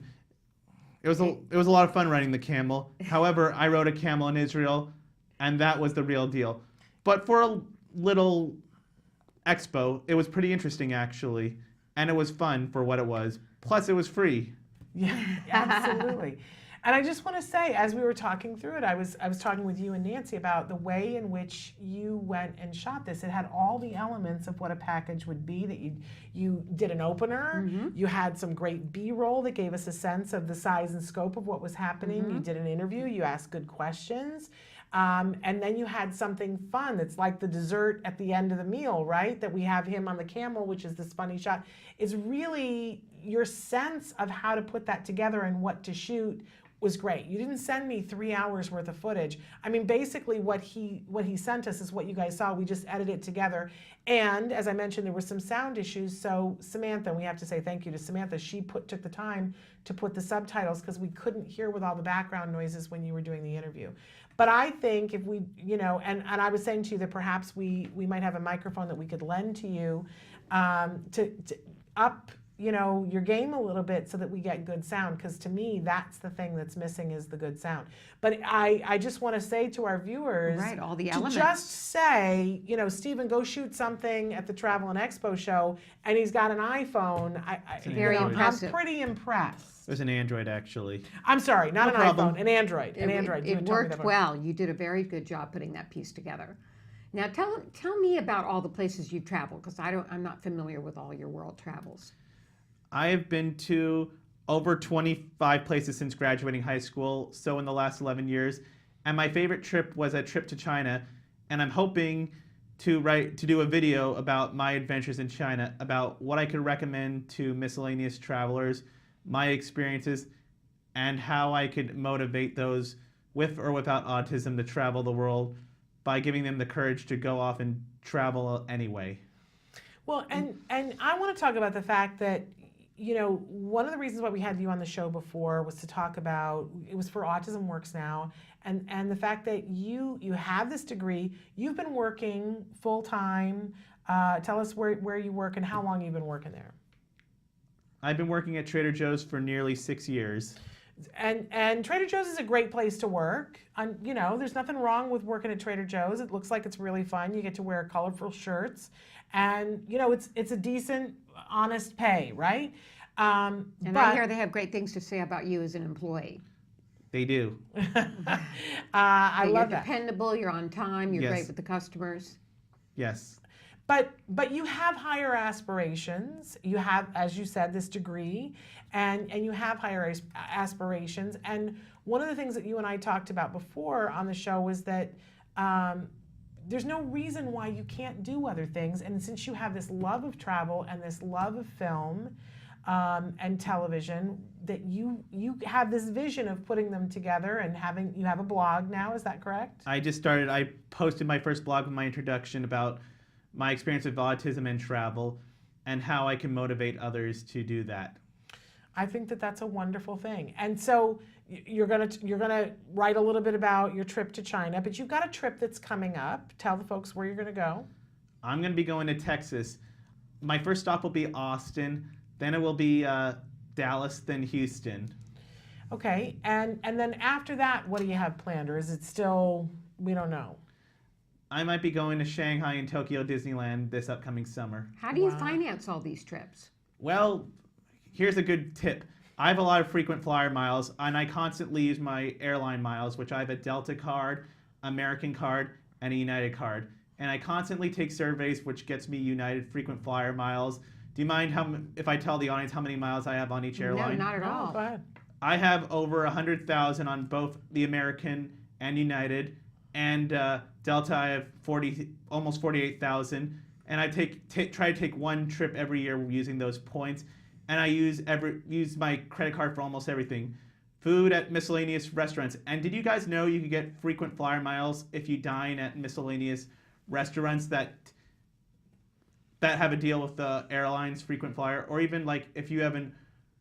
It was a lot of fun riding the camel. However, I rode a camel in Israel, and that was the real deal. But for a little expo, it was pretty interesting actually, and it was fun for what it was. Plus, it was free. Yeah, absolutely. And I just want to say, as we were talking through it, I was talking with you and Nancy about the way in which you went and shot this. It had all the elements of what a package would be. That you did an opener, you had some great B-roll that gave us a sense of the size and scope of what was happening. You did an interview, you asked good questions. And then you had something fun that's like the dessert at the end of the meal, right? That we have him on the camel, which is this funny shot. It's really your sense of how to put that together and what to shoot was great. You didn't send me 3 hours worth of footage. I mean, basically what he sent us is what you guys saw. We just edited it together. And as I mentioned, there were some sound issues. So Samantha, we have to say thank you to Samantha. She took the time to put the subtitles because we couldn't hear with all the background noises when you were doing the interview. But I think if we, and I was saying to you that perhaps we might have a microphone that we could lend to you to up your game a little bit so that we get good sound, because to me that's the thing that's missing is the good sound. But I just want to say to our viewers, right, all the to elements. just say, Stephen, go shoot something at the Travel and Expo show, and he's got an iPhone. Very impressive. I'm pretty impressed. It was an Android actually. I'm sorry, not No an problem. iPhone, an Android. An Android. You It had told me worked that well. You did a very good job putting that piece together. Now tell me about all the places you've traveled, because I'm not familiar with all your world travels. I have been to over 25 places since graduating high school, so in the last 11 years. And my favorite trip was a trip to China, and I'm hoping to do a video about my adventures in China, about what I could recommend to miscellaneous travelers, my experiences, and how I could motivate those with or without autism to travel the world by giving them the courage to go off and travel anyway. Well, and I want to talk about the fact that one of the reasons why we had you on the show before was to talk about, it was for Autism Works Now, and the fact that you have this degree, you've been working full-time. Tell us where you work and how long you've been working there. I've been working at Trader Joe's for nearly 6 years. And Trader Joe's is a great place to work. There's nothing wrong with working at Trader Joe's. It looks like it's really fun. You get to wear colorful shirts, and it's a decent, honest pay, right? And I hear they have great things to say about you as an employee. They do. I love You're that. dependable. You're on time. You're Yes. great with the customers. Yes. But you have higher aspirations. You have, as you said, this degree, and you have higher aspirations. And one of the things that you and I talked about before on the show was that there's no reason why you can't do other things. And since you have this love of travel and this love of film and television, that you have this vision of putting them together and you have a blog now. Is that correct? I posted my first blog with my introduction about my experience with autism and travel and how I can motivate others to do that. I think that that's a wonderful thing. And so you're gonna write a little bit about your trip to China, but you've got a trip that's coming up. Tell the folks where you're gonna go. I'm gonna be going to Texas. My first stop will be Austin, then it will be Dallas, then Houston. Okay, and then after that, what do you have planned, or is it still, we don't know? I might be going to Shanghai and Tokyo Disneyland this upcoming summer. How do you finance all these trips? Well, here's a good tip. I have a lot of frequent flyer miles, and I constantly use my airline miles, which I have a Delta card, American card, and a United card. And I constantly take surveys, which gets me United frequent flyer miles. Do you mind if I tell the audience how many miles I have on each airline? No, not at all. No, go ahead. I have over 100,000 on both the American and United, and Delta I have almost 48,000. And I try to take one trip every year using those points. And I use my credit card for almost everything. Food at miscellaneous restaurants. And did you guys know you could get frequent flyer miles if you dine at miscellaneous restaurants that have a deal with the airlines frequent flyer? Or even like if you have an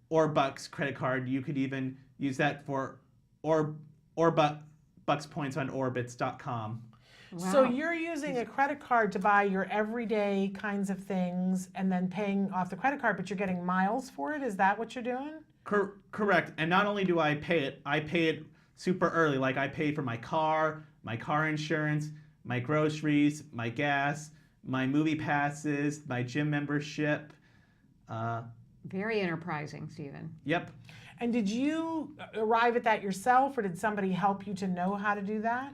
Orbucks credit card, you could even use that for Bucks points on orbitz.com. Wow. So you're using a credit card to buy your everyday kinds of things and then paying off the credit card, but you're getting miles for it? Is that what you're doing? Correct. And not only do I pay it super early. Like I pay for my car insurance, my groceries, my gas, my movie passes, my gym membership. Very enterprising, Stephen. Yep. And did you arrive at that yourself, or did somebody help you to know how to do that?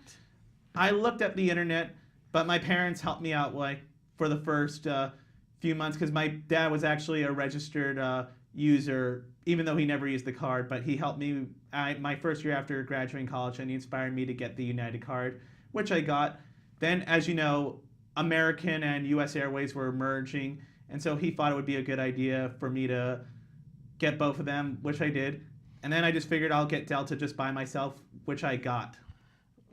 I looked at the internet, but my parents helped me out for the first few months because my dad was actually a registered user, even though he never used the card. But he helped me my first year after graduating college, and he inspired me to get the United card, which I got. Then, as you know, American and U.S. Airways were merging, and so he thought it would be a good idea for me to get both of them, which I did. And then I just figured I'll get Delta just by myself, which I got.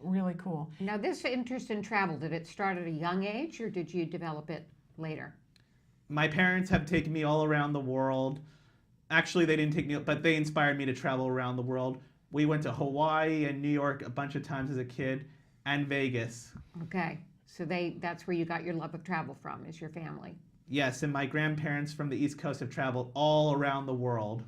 Really cool. Now, this interest in travel, did it start at a young age, or did you develop it later? My parents have taken me all around the world. Actually, they didn't take me, but they inspired me to travel around the world. We went to Hawaii and New York a bunch of times as a kid, and Vegas. Okay, so that's where you got your love of travel from, is your family. Yes, and my grandparents from the East Coast have traveled all around the world.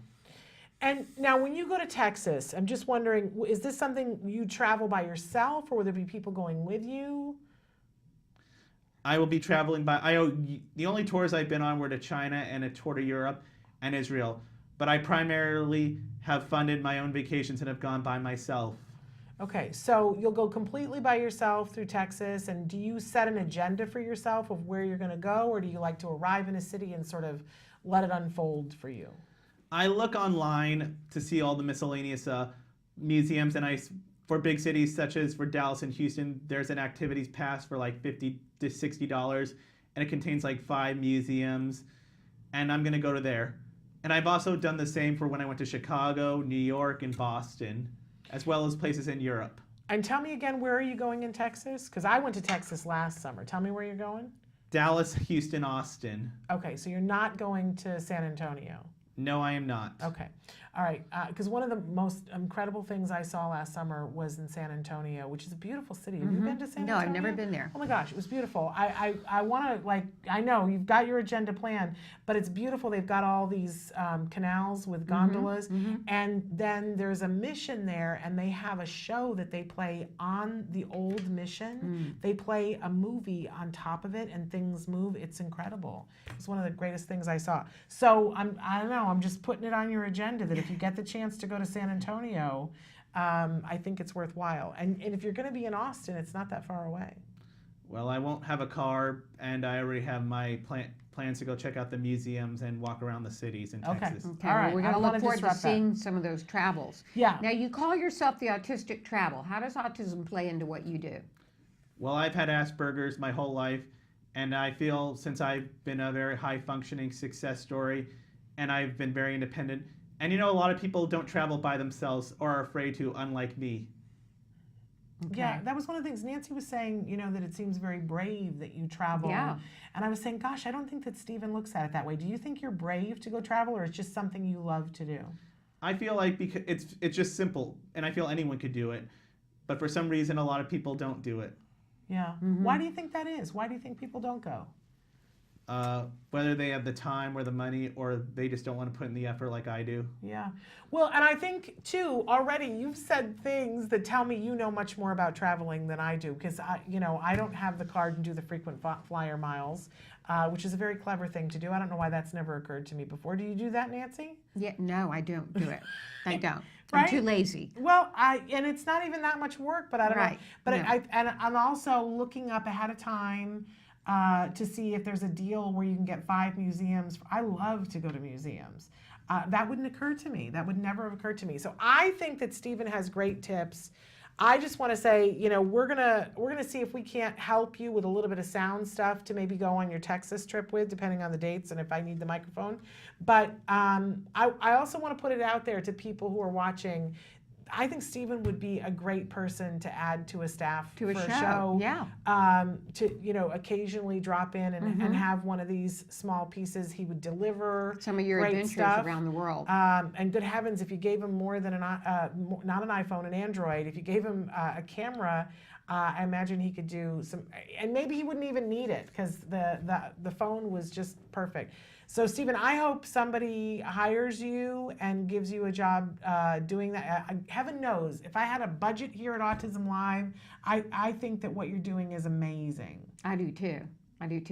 And now when you go to Texas, I'm just wondering, is this something you travel by yourself, or will there be people going with you? I will be traveling the only tours I've been on were to China and a tour to Europe and Israel. But I primarily have funded my own vacations and have gone by myself. Okay, so you'll go completely by yourself through Texas, and do you set an agenda for yourself of where you're going to go, or do you like to arrive in a city and sort of let it unfold for you? I look online to see all the miscellaneous museums, and for big cities such as for Dallas and Houston, there's an activities pass for like $50 to $60, and it contains like 5 museums, and I'm going to go to there. And I've also done the same for when I went to Chicago, New York, and Boston, as well as places in Europe. And tell me again, where are you going in Texas? Because I went to Texas last summer. Tell me where you're going. Dallas, Houston, Austin. Okay, so you're not going to San Antonio. No, I am not. Okay. All right. Because one of the most incredible things I saw last summer was in San Antonio, which is a beautiful city. Have you been to San Antonio? No, I've never been there. Oh my gosh, it was beautiful. I want to, I know you've got your agenda planned, but it's beautiful. They've got all these canals with gondolas. And then there's a mission there, and they have a show that they play on the old mission. They play a movie on top of it, and things move. It's incredible. It's one of the greatest things I saw. So I don't know, I'm just putting it on your agenda that if you get the chance to go to San Antonio, I think it's worthwhile. And if you're going to be in Austin, it's not that far away. Well, I won't have a car, and I already have my plans to go check out the museums and walk around the cities in Texas. Okay, All well, right. we're I going to don't look wanna forward to disrupt that. seeing some of those travels. Yeah. Now, you call yourself the Autistic Travel. How does autism play into what you do? Well, I've had Asperger's my whole life, and I feel since I've been a very high-functioning success story, and I've been very independent, and a lot of people don't travel by themselves or are afraid to, unlike me. Yeah, that was one of the things Nancy was saying, that it seems very brave that you travel. Yeah. And I was saying, gosh, I don't think that Stephen looks at it that way. Do you think you're brave to go travel, or it's just something you love to do? I feel like because it's just simple, and I feel anyone could do it. But for some reason, a lot of people don't do it. Yeah. Why do you think that is? Why do you think people don't go? Whether they have the time or the money, or they just don't want to put in the effort like I do. Yeah. Well, and I think, too, already you've said things that tell me you know much more about traveling than I do, because, I don't have the card and do the frequent flyer miles, which is a very clever thing to do. I don't know why that's never occurred to me before. Do you do that, Nancy? Yeah, no, I don't do it. I don't. Right? I'm too lazy. Well, and it's not even that much work, but I don't know. But no. I'm also looking up ahead of time to see if there's a deal where you can get 5 museums. I love to go to museums. That wouldn't occur to me. That would never have occurred to me. So I think that Stephen has great tips. I just want to say, we're gonna see if we can't help you with a little bit of sound stuff to maybe go on your Texas trip with, depending on the dates and if I need the microphone. But I also want to put it out there to people who are watching. I think Stephen would be a great person to add to a staff To a for show, yeah. To occasionally drop in and have one of these small pieces. He would deliver some of your great adventures stuff. around the world. And good heavens, if you gave him more than not an iPhone, an Android, if you gave him a camera, I imagine he could do some, and maybe he wouldn't even need it because the phone was just perfect. So Stephen, I hope somebody hires you and gives you a job doing that. Heaven knows, if I had a budget here at Autism Live, I think that what you're doing is amazing. I do too.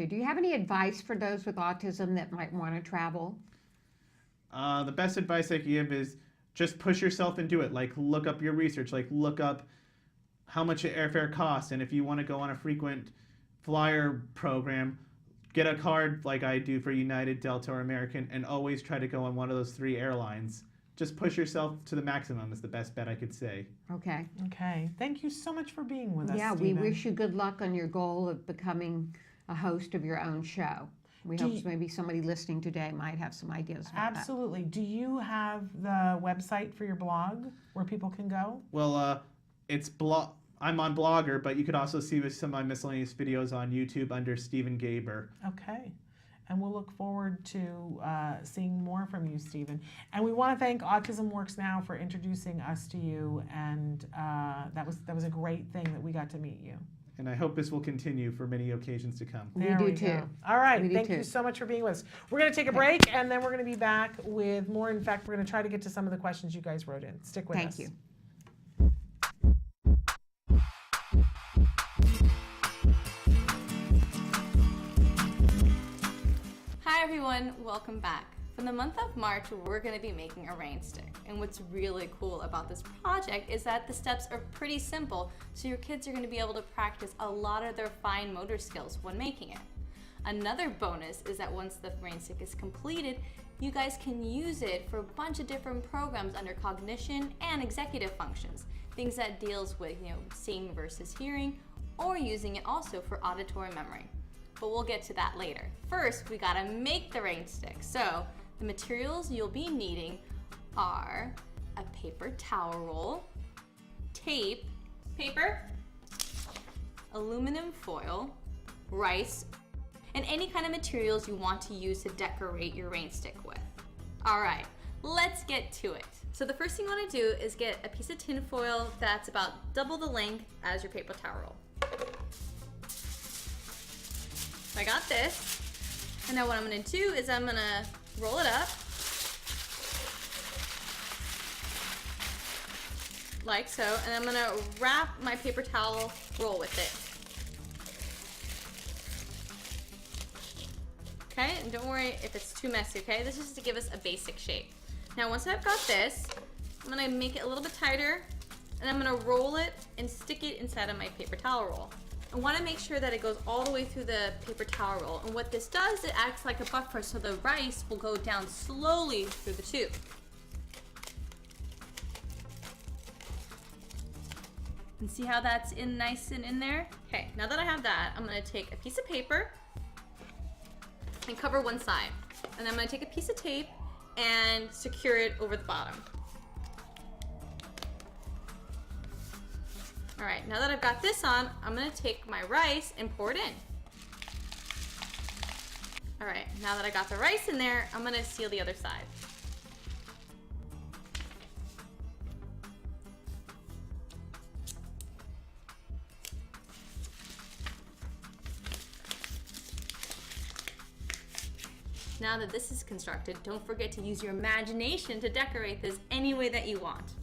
Do you have any advice for those with autism that might want to travel? The best advice I can give is just push yourself and do it. Like, look up your research. Like, look up how much airfare costs, and if you want to go on a frequent flyer program, get a card like I do for United, Delta, or American, and always try to go on one of those 3 airlines. Just push yourself to the maximum is the best bet I could say. Okay. Okay. Thank you so much for being with us, Yeah, Stephen. we wish you good luck on your goal of becoming a host of your own show. We hope maybe somebody listening today might have some ideas about Absolutely. Do you have the website for your blog where people can go? Well, I'm on Blogger, but you could also see some of my miscellaneous videos on YouTube under Stephen Gaber. Okay. And we'll look forward to seeing more from you, Stephen. And we want to thank Autism Works Now for introducing us to you. And that was a great thing that we got to meet you. And I hope this will continue for many occasions to come. There we go. All right. Thank you so much for being with us. We're going to take a break, and then we're going to be back with more. In fact, we're going to try to get to some of the questions you guys wrote in. Stick with us. Thank you. Hi everyone, welcome back. For the month of March, we're going to be making a rain stick. And what's really cool about this project is that the steps are pretty simple, so your kids are going to be able to practice a lot of their fine motor skills when making it. Another bonus is that once the rain stick is completed, you guys can use it for a bunch of different programs under cognition and executive functions. Things that deals with, seeing versus hearing, or using it also for auditory memory. But we'll get to that later. First, we gotta make the rain stick. So, the materials you'll be needing are a paper towel roll, tape, paper, aluminum foil, rice, and any kind of materials you want to use to decorate your rain stick with. All right, let's get to it. So the first thing you wanna do is get a piece of tin foil that's about double the length as your paper towel roll. I got this, and now what I'm gonna do is I'm gonna roll it up, like so, and I'm gonna wrap my paper towel roll with it. Okay, and don't worry if it's too messy, okay? This is just to give us a basic shape. Now once I've got this, I'm gonna make it a little bit tighter, and I'm gonna roll it and stick it inside of my paper towel roll. I want to make sure that it goes all the way through the paper towel roll. And what this does, it acts like a buffer so the rice will go down slowly through the tube. And see how that's in nice and in there? Okay, now that I have that, I'm gonna take a piece of paper and cover one side. And I'm gonna take a piece of tape and secure it over the bottom. All right, now that I've got this on, I'm gonna take my rice and pour it in. All right, now that I got the rice in there, I'm gonna seal the other side. Now that this is constructed, don't forget to use your imagination to decorate this any way that you want.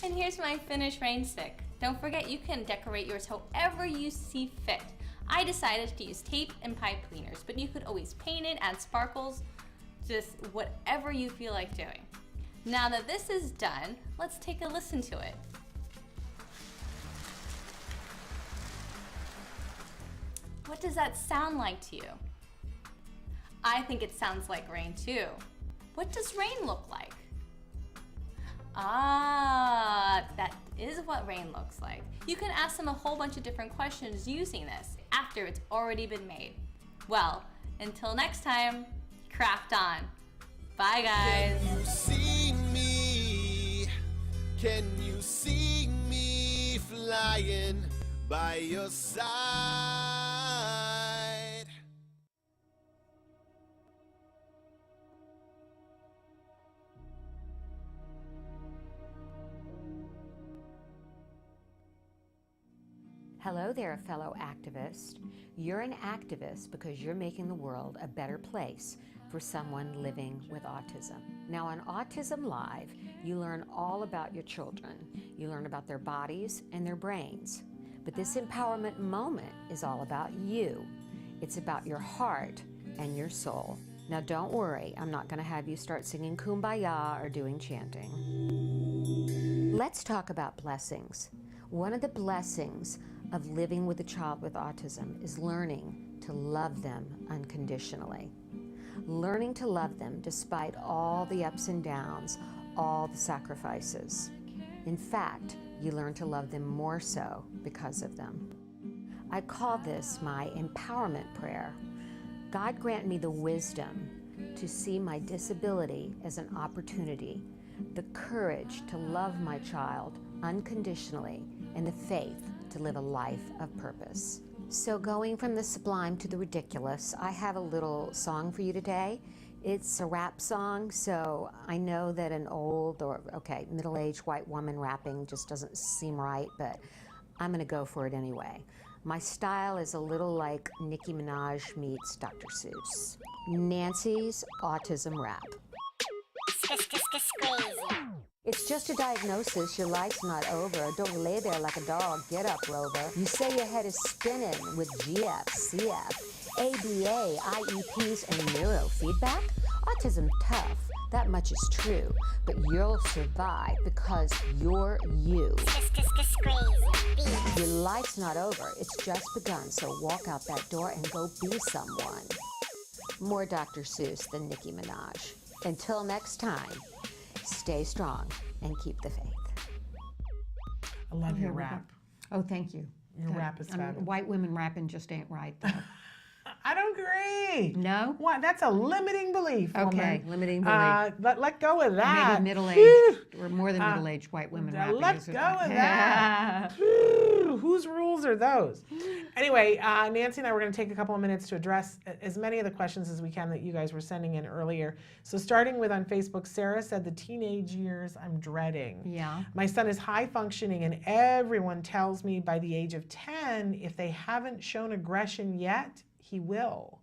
And here's my finished rain stick. Don't forget you can decorate yours however you see fit. I decided to use tape and pipe cleaners, but you could always paint it, add sparkles, just whatever you feel like doing. Now that this is done, let's take a listen to it. What does that sound like to you? I think it sounds like rain too. What does rain look like? Ah, that is what rain looks like. You can ask them a whole bunch of different questions using this after it's already been made. Well, until next time, craft on. Bye guys. Can you see me? Can you see me flying by your side? Hello there, fellow activist. You're an activist because you're making the world a better place for someone living with autism. Now on Autism Live, you learn all about your children. You learn about their bodies and their brains. But this empowerment moment is all about you. It's about your heart and your soul. Now don't worry, I'm not going to have you start singing Kumbaya or doing chanting. Let's talk about blessings. One of the blessings of living with a child with autism is learning to love them unconditionally. Learning to love them despite all the ups and downs, all the sacrifices. In fact, you learn to love them more so because of them. I call this my empowerment prayer. God grant me the wisdom to see my disability as an opportunity, the courage to love my child unconditionally, and the faith to live a life of purpose. So going from the sublime to the ridiculous, I have a little song for you today. It's a rap song, so I know that an old or, middle-aged white woman rapping just doesn't seem right, but I'm gonna go for it anyway. My style is a little like Nicki Minaj meets Dr. Seuss. Nancy's autism rap. It's just a diagnosis, your life's not over. Don't lay there like a dog, get up, Rover. You say your head is spinning with GF, CF, ABA, IEPs, and neurofeedback? Autism tough, that much is true. But you'll survive because you're you. Your life's not over, it's just begun, so walk out that door and go be someone. More Dr. Seuss than Nicki Minaj. Until next time, stay strong and keep the faith. I love your rap. Oh, thank you. Your rap is fabulous. White women rapping just ain't right, though. I don't agree. No? What? That's a limiting belief. Okay, woman. limiting belief. Let go of that. Maybe middle-aged or more than middle-aged white women rapping. Let go of that. Whose rules are those? Anyway, Nancy and I were going to take a couple of minutes to address as many of the questions as we can that you guys were sending in earlier. So starting with on Facebook, Sarah said, the teenage years I'm dreading. Yeah. My son is high functioning and everyone tells me by the age of 10, if they haven't shown aggression yet, he will.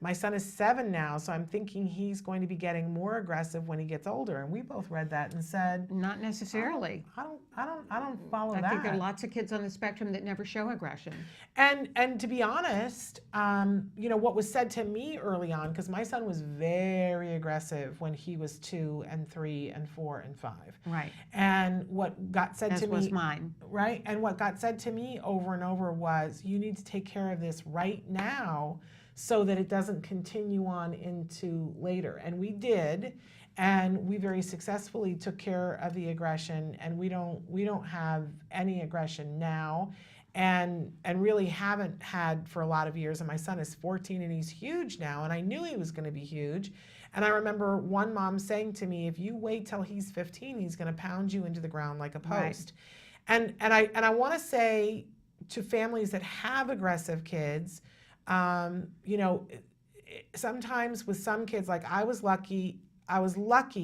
My son is 7 now, so I'm thinking he's going to be getting more aggressive when he gets older. And we both read that and said, not necessarily. I don't follow that. I think there are lots of kids on the spectrum that never show aggression. And to be honest, you know, what was said to me early on, because my son was very aggressive when he was 2 and 3 and 4 and 5. Right. And what got said to me, was mine. Right. And what got said to me over and over was, you need to take care of this right now so that it doesn't continue on into later. And we did. And we very successfully took care of the aggression, and we don't have any aggression now, and really haven't had for a lot of years. And my son is 14 and he's huge now, and I knew he was going to be huge. And I remember one mom saying to me, if you wait till he's 15, he's going to pound you into the ground like a post. Right. And I want to say to families that have aggressive kids, you know, sometimes with some kids, like I was lucky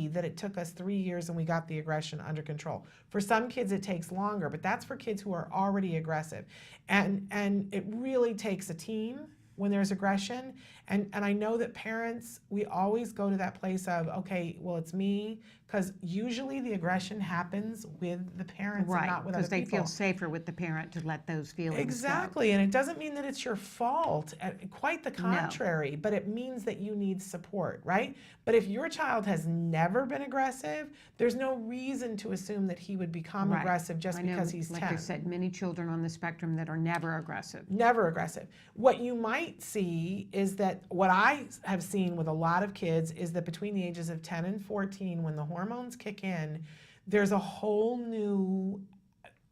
that it took us 3 years and we got the aggression under control. For some kids, it takes longer, but that's for kids who are already aggressive. And it really takes a team when there's aggression. And I know that parents, we always go to that place of, okay, well, it's me, because usually the aggression happens with the parents and not with other people. Because they feel safer with the parent to let those feelings Exactly, go. And it doesn't mean that it's your fault, quite the contrary, but it means that you need support, right? But if your child has never been aggressive, there's no reason to assume that he would become aggressive just because he's 10. Like I said, many children on the spectrum that are never aggressive. Never aggressive. What you might see is that what I have seen with a lot of kids is that between the ages of 10 and 14, when the hormones kick in, there's a whole new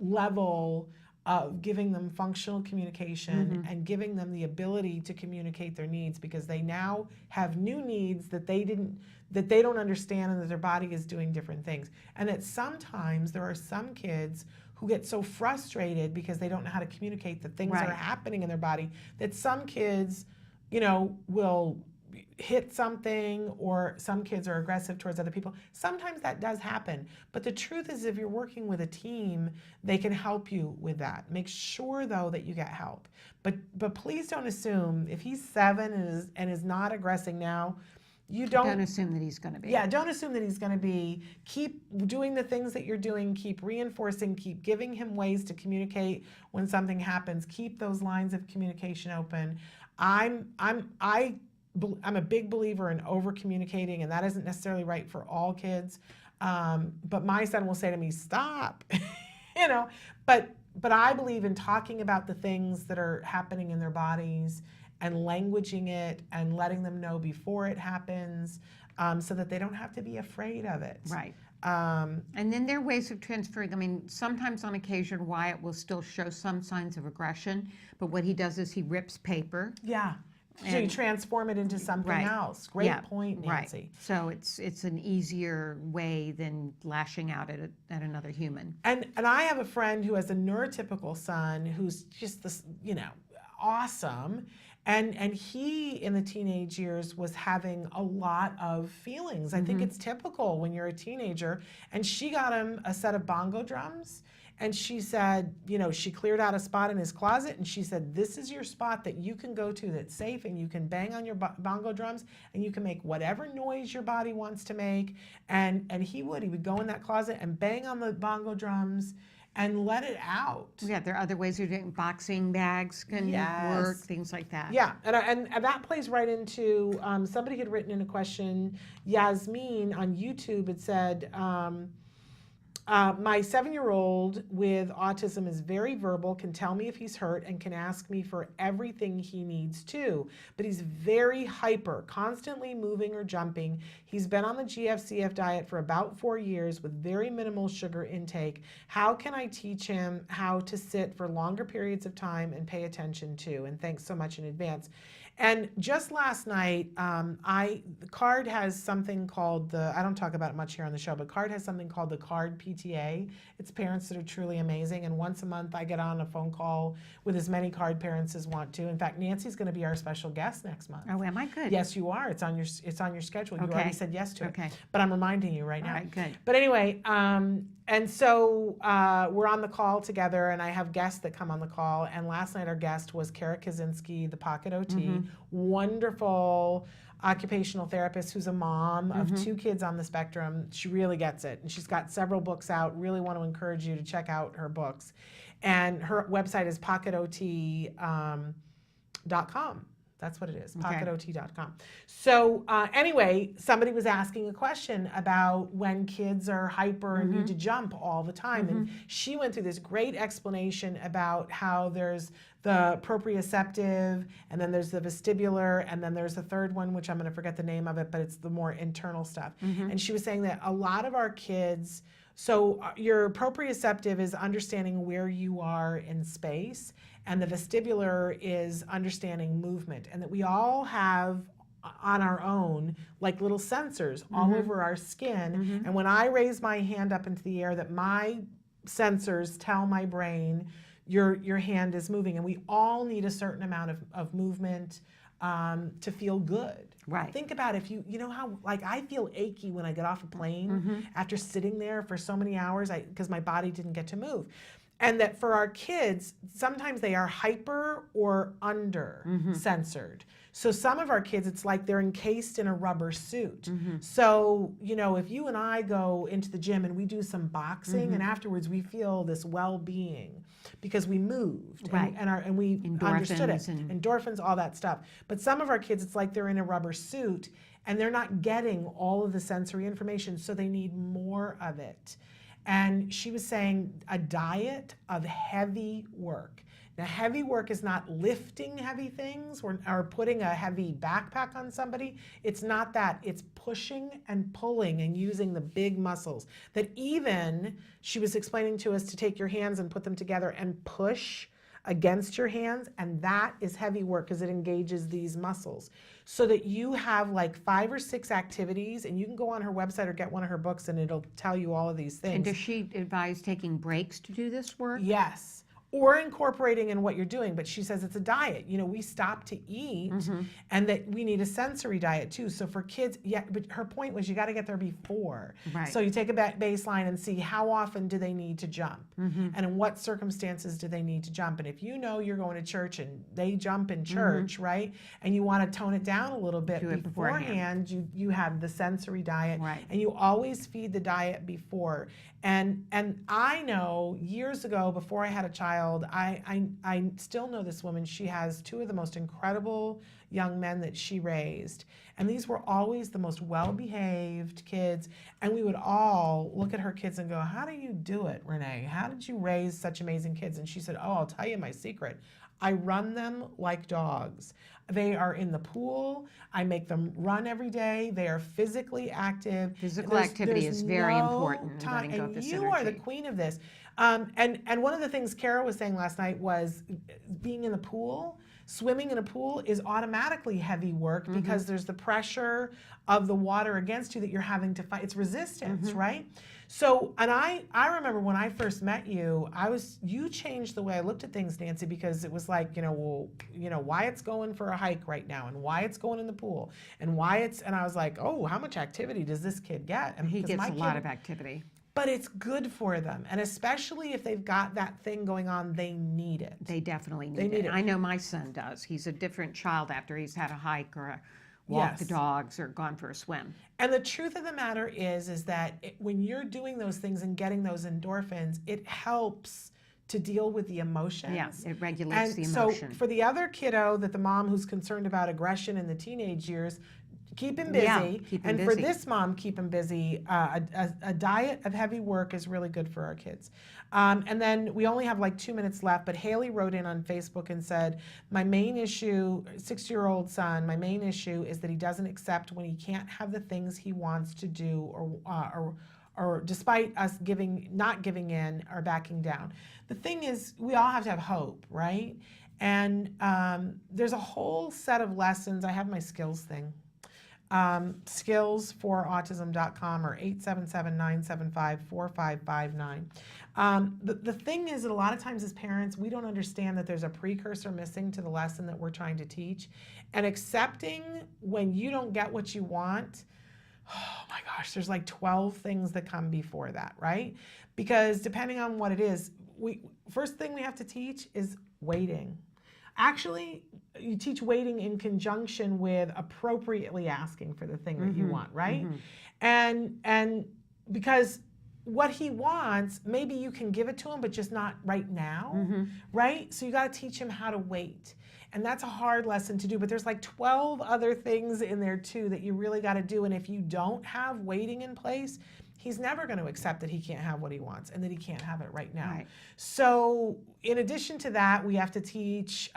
level of giving them functional communication and giving them the ability to communicate their needs, because they now have new needs that they don't understand, and that their body is doing different things. And that sometimes there are some kids who get so frustrated because they don't know how to communicate the things that are happening in their body, that some kids, you know, will hit something, or some kids are aggressive towards other people. Sometimes that does happen. But the truth is, if you're working with a team, they can help you with that. Make sure, though, that you get help. But please don't assume if he's 7 and is not aggressing now, don't assume that he's going to be. Yeah, don't assume that he's going to be. Keep doing the things that you're doing. Keep reinforcing. Keep giving him ways to communicate when something happens. Keep those lines of communication open. I'm a big believer in over communicating, and that isn't necessarily right for all kids. But my son will say to me, "Stop," you know. But I believe in talking about the things that are happening in their bodies, and languaging it, and letting them know before it happens, so that they don't have to be afraid of it. Right. And then there are ways of transferring. I mean, sometimes on occasion, Wyatt will still show some signs of aggression, but what he does is he rips paper. Yeah. So you transform it into something else. Great point, Nancy. Right. So it's an easier way than lashing out at another human. And I have a friend who has a neurotypical son who's just this, you know, awesome. And he, in the teenage years, was having a lot of feelings. I think it's typical when you're a teenager. And she got him a set of bongo drums. And she said, you know, she cleared out a spot in his closet, and she said, this is your spot that you can go to that's safe, and you can bang on your bongo drums, and you can make whatever noise your body wants to make. And he would go in that closet and bang on the bongo drums and let it out. Yeah, there are other ways of doing boxing bags can work, things like that. Yeah, and that plays right into, somebody had written in a question, Yasmin on YouTube had said, my 7-year-old with autism is very verbal, can tell me if he's hurt, and can ask me for everything he needs to. But he's very hyper, constantly moving or jumping. He's been on the GFCF diet for about 4 years with very minimal sugar intake. How can I teach him how to sit for longer periods of time and pay attention to? And thanks so much in advance. And just last night, CARD has something called I don't talk about it much here on the show, but CARD has something called the CARD PTA. It's parents that are truly amazing. And once a month, I get on a phone call with as many CARD parents as want to. In fact, Nancy's going to be our special guest next month. Oh, am I? Good. Yes, you are. It's on your schedule. You already said yes to it. Okay. But I'm reminding you right now. All right, good. But anyway, and so we're on the call together, and I have guests that come on the call. And last night our guest was Kara Kaczynski, the Pocket OT. wonderful occupational therapist who's a mom of Mhm. 2 kids on the spectrum. She really gets it. And she's got several books out. Really want to encourage you to check out her books. And her website is pocketot.com. That's what it is, Okay. pocketot.com. So anyway, somebody was asking a question about when kids are hyper and need to jump all the time. And she went through this great explanation about how there's the proprioceptive, and then there's the vestibular, and then there's the third one, which I'm going to forget the name of it, but it's the more internal stuff. And she was saying that a lot of our kids, so your proprioceptive is understanding where you are in space, and the vestibular is understanding movement, and that we all have on our own like little sensors all over our skin. And when I raise my hand up into the air, that my sensors tell my brain your hand is moving, and we all need a certain amount of movement to feel good. Right. Think about if you know how, like, I feel achy when I get off a plane after sitting there for so many hours because my body didn't get to move. And that for our kids, sometimes they are hyper or under censored. So some of our kids, it's like they're encased in a rubber suit. So, you know, if you and I go into the gym and we do some boxing and afterwards we feel this well-being because we moved Right. and we understood it. Endorphins and- Endorphins, all that stuff. But some of our kids, it's like they're in a rubber suit and they're not getting all of the sensory information, so they need more of it. And she was saying a diet of heavy work. Now, heavy work is not lifting heavy things or putting a heavy backpack on somebody. It's not that. It's pushing and pulling and using the big muscles. That even, she was explaining to us to take your hands and put them together and push against your hands, and that is heavy work because it engages these muscles. So that you have like 5 or 6 activities, and you can go on her website or get one of her books and it'll tell you all of these things. And does she advise taking breaks to do this work? Yes. Or incorporating in what you're doing, but she says it's a diet. You know, we stop to eat, and that we need a sensory diet too. So for kids, yeah, but her point was you got to get there before. Right. So you take a baseline and see how often do they need to jump, and in what circumstances do they need to jump. And if you know you're going to church and they jump in church, right, and you want to tone it down a little bit Do it beforehand, you have the sensory diet, Right. and you always feed the diet before. And I know years ago, before I had a child, I still know this woman. She has 2 of the most incredible young men that she raised. And these were always the most well-behaved kids. And we would all look at her kids and go, how do you do it, Renee? How did you raise such amazing kids? And she said, oh, I'll tell you my secret. I run them like dogs. They are in the pool. I make them run every day. They are physically active. Physical activity is very important in letting go of this you are the energy. queen of this. And one of the things Kara was saying last night was being in the pool, swimming in a pool is automatically heavy work because there's the pressure of the water against you that you're having to fight. It's resistance, right? So, and I remember when I first met you, you changed the way I looked at things, Nancy, because it was like, Wyatt's going for a hike right now, and Wyatt's going in the pool, and I was like, oh, how much activity does this kid get? And He because gets my a lot kid- of activity. But it's good for them, and especially if they've got that thing going on, they need it. They definitely They need need it. it. I know my son does. He's a different child after he's had a hike or walk the Yes. dogs or gone for a swim. And the truth of the matter is that when you're doing those things and getting those endorphins, it helps to deal with the emotions. Yeah, it regulates the So emotion. for the other kiddo, that the mom who's concerned about aggression in the teenage years, keep him busy. Yeah, keep him and for busy. this mom, keep him busy. A diet of heavy work is really good for our kids. And then we only have like 2 minutes left, but Haley wrote in on Facebook and said, my main issue, 6-year-old son, my main issue is that he doesn't accept when he can't have the things he wants to do or despite us not giving in or backing down. The thing is, we all have to have hope, right? And there's a whole set of lessons. I have my skills thing. Skillsforautism.com or 877-975-4559. The thing is that a lot of times as parents, we don't understand that there's a precursor missing to the lesson that we're trying to teach. And accepting when you don't get what you want, oh my gosh, there's like 12 things that come before that, right? Because depending on what it is, first thing we have to teach is waiting. actually, you teach waiting in conjunction with appropriately asking for the thing that you want, right? And because what he wants, maybe you can give it to him, but just not right now, right? So you got to teach him how to wait. And that's a hard lesson to do, but there's like 12 other things in there too that you really got to do. And if you don't have waiting in place, he's never going to accept that he can't have what he wants and that he can't have it right now. So in addition to that, we have to teach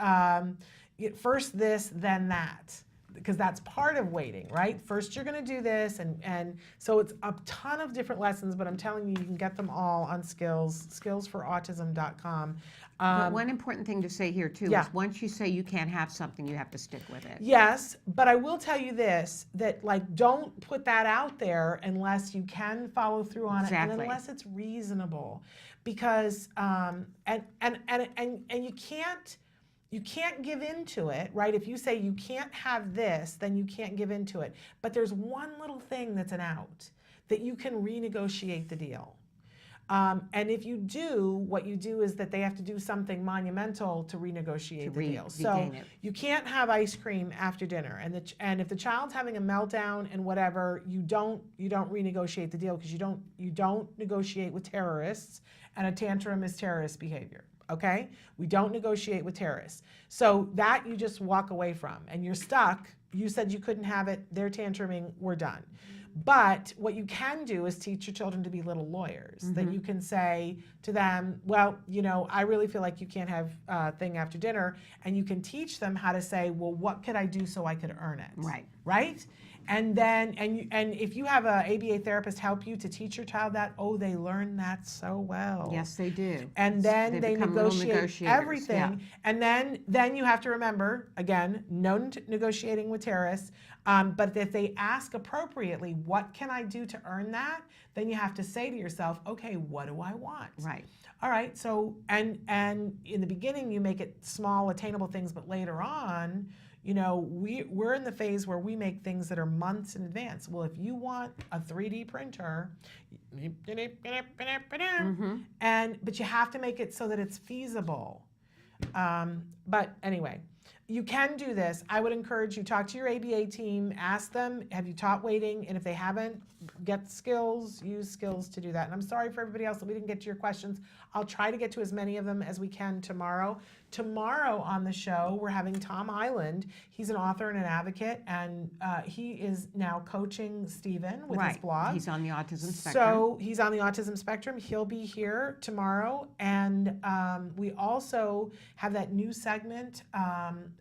first this, then that, because that's part of waiting, right? First you're going to do this, and so it's a ton of different lessons, but I'm telling you, you can get them all on skillsforautism.com. But one important thing to say here too is once you say you can't have something, you have to stick with it. Yes, but I will tell you this, that like don't put that out there unless you can follow through on it and unless it's reasonable. Because and you can't give into it, right? If you say you can't have this, then you can't give into it. But there's one little thing that's an out, that you can renegotiate the deal. And if you do, what you do is that they have to do something monumental to renegotiate the deal. So you can't have ice cream after dinner, and if the child's having a meltdown and whatever, you don't renegotiate the deal, because you don't negotiate with terrorists, and a tantrum is terrorist behavior. Okay? We don't negotiate with terrorists. So that you just walk away from, and you're stuck. You said you couldn't have it, they're tantruming, we're done. But what you can do is teach your children to be little lawyers, that you can say to them, well, you know, I really feel like you can't have a thing after dinner, and you can teach them how to say, well, what could I do so I could earn it? Right? And then, and if you have a ABA therapist help you to teach your child that, oh, they learn that so well. Yes, they do. And then they negotiate everything. Yeah. And then you have to remember, again, no negotiating with terrorists. But if they ask appropriately, what can I do to earn that? Then you have to say to yourself, okay, what do I want? Right. All right. So, and in the beginning, you make it small, attainable things, but later on, you know, we're in the phase where we make things that are months in advance. Well, if you want a 3D printer, but you have to make it so that it's feasible. But anyway, you can do this. I would encourage you, talk to your ABA team, ask them, have you taught waiting? And if they haven't, get skills, use skills to do that. And I'm sorry for everybody else that we didn't get to your questions. I'll try to get to as many of them as we can tomorrow. Tomorrow on the show, we're having Tom Island. He's an author and an advocate, and he is now coaching Stephen with his blog. He's on the autism spectrum. So he's on the autism spectrum. He'll be here tomorrow. And we also have that new segment,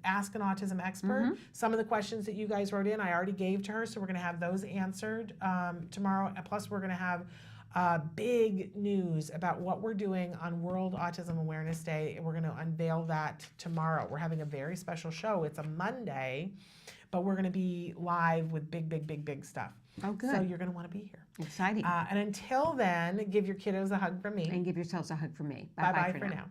Ask an Autism Expert. Some of the questions that you guys wrote in, I already gave to her, so we're going to have those answered tomorrow. Plus, we're going to have big news about what we're doing on World Autism Awareness Day, and we're going to unveil that tomorrow. We're having a very special show. It's a Monday, but we're going to be live with big stuff. Oh, good. So you're going to want to be here. Exciting. And until then, give your kiddos a hug from me. And give yourselves a hug from me. Bye-bye for now.